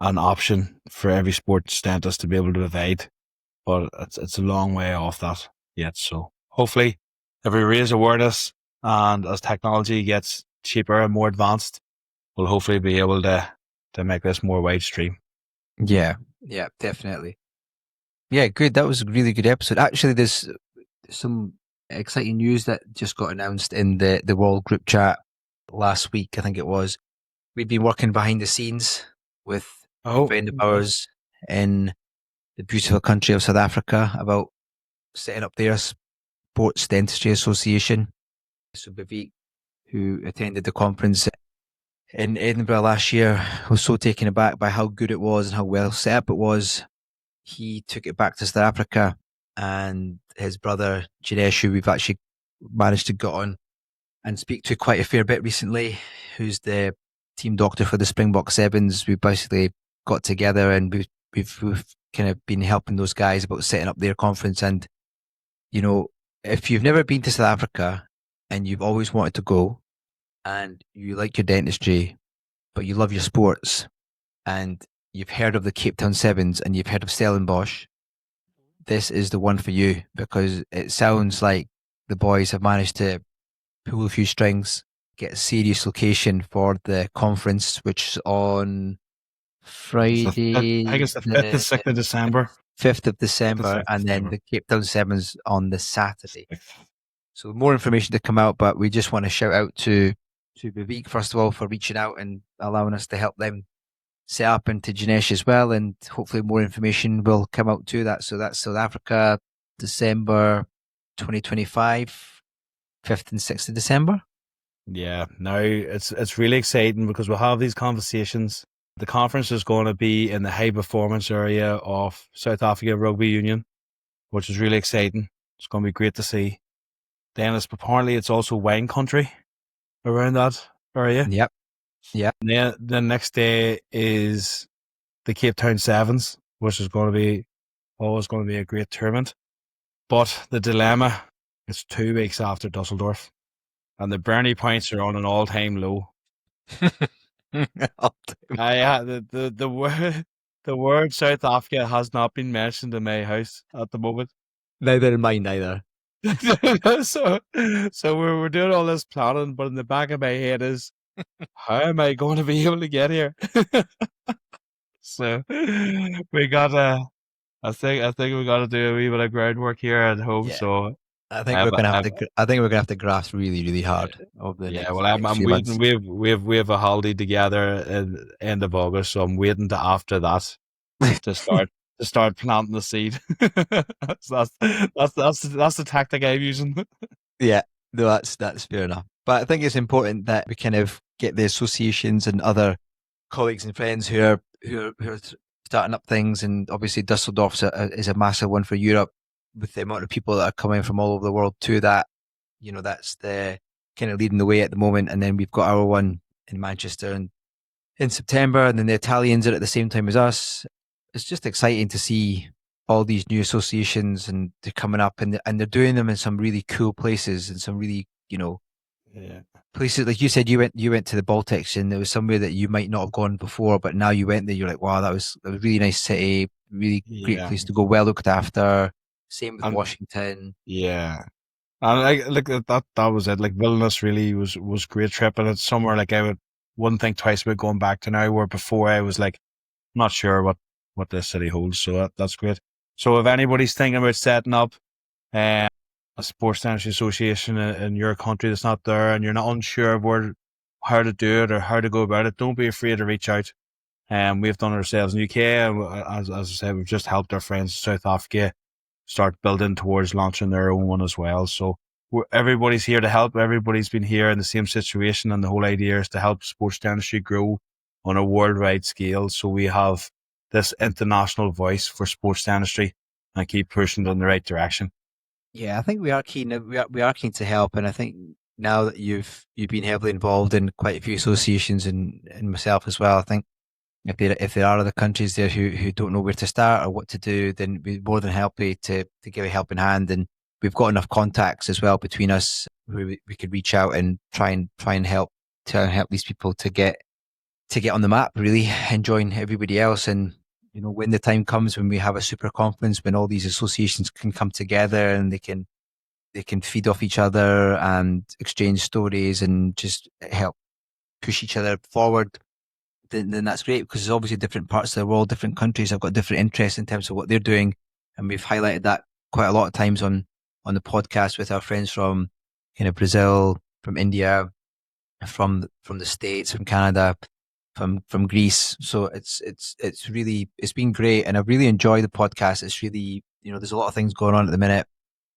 an option for every sports dentist to be able to provide, but it's a long way off that yet. So hopefully, if we raise awareness, and as technology gets cheaper and more advanced, we'll hopefully be able to make this more widestream. Yeah, definitely. Yeah, good. That was a really good episode. Actually, there's some exciting news that just got announced in the World group chat last week, I think it was. We've been working behind the scenes with a friend of ours in the beautiful country of South Africa about setting up their Sports Dentistry Association. So Vivek, who attended the conference in Edinburgh last year, was so taken aback by how good it was and how well set up it was. He took it back to South Africa, and his brother Jinesh, who we've actually managed to get on and speak to quite a fair bit recently, who's the team doctor for the Springbok Sevens. We basically got together and we've kind of been helping those guys about setting up their conference. And, you know, if you've never been to South Africa and you've always wanted to go and you like your dentistry, but you love your sports and you've heard of the Cape Town Sevens and you've heard of Stellenbosch, this is the one for you, because it sounds like the boys have managed to pull a few strings, get a serious location for the conference, which is on Friday. I think it's the 5th and 6th of December. 5th of December, and then the Cape Town Sevens on the Saturday. So more information to come out, but we just want to shout out to Vivek, first of all, for reaching out and allowing us to help them set up, and to Jinesh as well, and hopefully more information will come out to that. So that's South Africa, December 2025, 5th and 6th of December. Yeah, now it's really exciting because we'll have these conversations. The conference is going to be in the high performance area of South Africa Rugby Union, which is really exciting. It's going to be great to see. Then apparently it's also wine country around that area. Yep. And then the next day is the Cape Town Sevens, which is always going to be a great tournament. But the dilemma is 2 weeks after Dusseldorf, and the Brownie points are on an all-time low. The word South Africa has not been mentioned in my house at the moment. Neither in mine either. so we're doing all this planning, but in the back of my head is, how am I going to be able to get here? So we gotta. I think we gotta do a wee bit of groundwork here at home. Yeah. So I think we're gonna have to graft really, really hard over the next, I'm few waiting. months. We have a holiday together in end of August, so I'm waiting to after that to start planting the seed. So that's the tactic I'm using. Yeah, no, that's fair enough. But I think it's important that we kind of get the associations and other colleagues and friends who are starting up things, and obviously Dusseldorf is a massive one for Europe, with the amount of people that are coming from all over the world to that. You know, that's the kind of leading the way at the moment. And then we've got our one in Manchester in September, and then the Italians are at the same time as us. It's just exciting to see all these new associations, and they're coming up, and they're doing them in some really cool places and some really, places. Like you said, you went to the Baltics, and there was somewhere that you might not have gone before, but now you went there, you're like, wow, that was a really nice city, really great place to go, well looked after. Same with Washington. Yeah. And that was it. Like Vilnius really was great trip, and it's somewhere like I wouldn't think twice about going back to now, where before I was like not sure what this city holds. So that's great. So if anybody's thinking about setting up a sports dentistry association in your country that's not there, and you're not unsure of how to do it or how to go about it, don't be afraid to reach out. We've done it ourselves in the UK. As I said, we've just helped our friends in South Africa start building towards launching their own one as well. So everybody's here to help. Everybody's been here in the same situation, and the whole idea is to help sports dentistry grow on a worldwide scale. So we have this international voice for sports dentistry and keep pushing it in the right direction. Yeah, I think we are keen. We are keen to help, and I think now that you've been heavily involved in quite a few associations, and myself as well, I think if there are other countries there who don't know where to start or what to do, then we're more than happy to give a helping hand. And we've got enough contacts as well between us where we could reach out and try and help these people to get on the map, really, and join everybody else. And when the time comes when we have a super conference, when all these associations can come together and they can feed off each other and exchange stories and just help push each other forward, then that's great, because there's obviously different parts of the world, different countries have got different interests in terms of what they're doing, and we've highlighted that quite a lot of times on the podcast with our friends from Brazil, from India, from the States, from Canada, from Greece. So it's been great, and I really enjoy the podcast. It's really, there's a lot of things going on at the minute,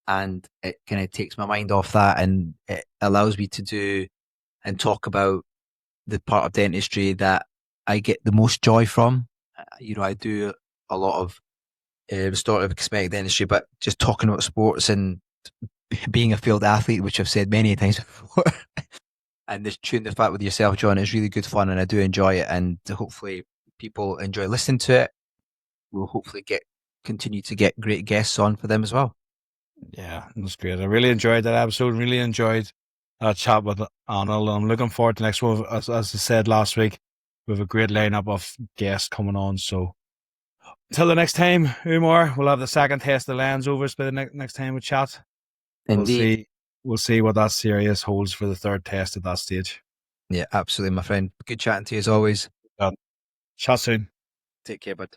and it kind of takes my mind off that, and it allows me to do and talk about the part of dentistry that I get the most joy from. I do a lot of restorative cosmetic dentistry, but just talking about sports and being a field athlete, which I've said many times before, and just chewing the fat with yourself, John, is really good fun, and I do enjoy it, and hopefully people enjoy listening to it. We'll hopefully continue to get great guests on for them as well. Yeah, it was great. I really enjoyed that episode. Really enjoyed that chat with Anil. I'm looking forward to the next one. As I said last week, we have a great lineup of guests coming on. So until the next time, Umar, we'll have the second test of the lens over by the next time we chat. Indeed. We'll see what that series holds for the third test at that stage. Yeah, absolutely, my friend. Good chatting to you as always. Chat soon. Take care, bud.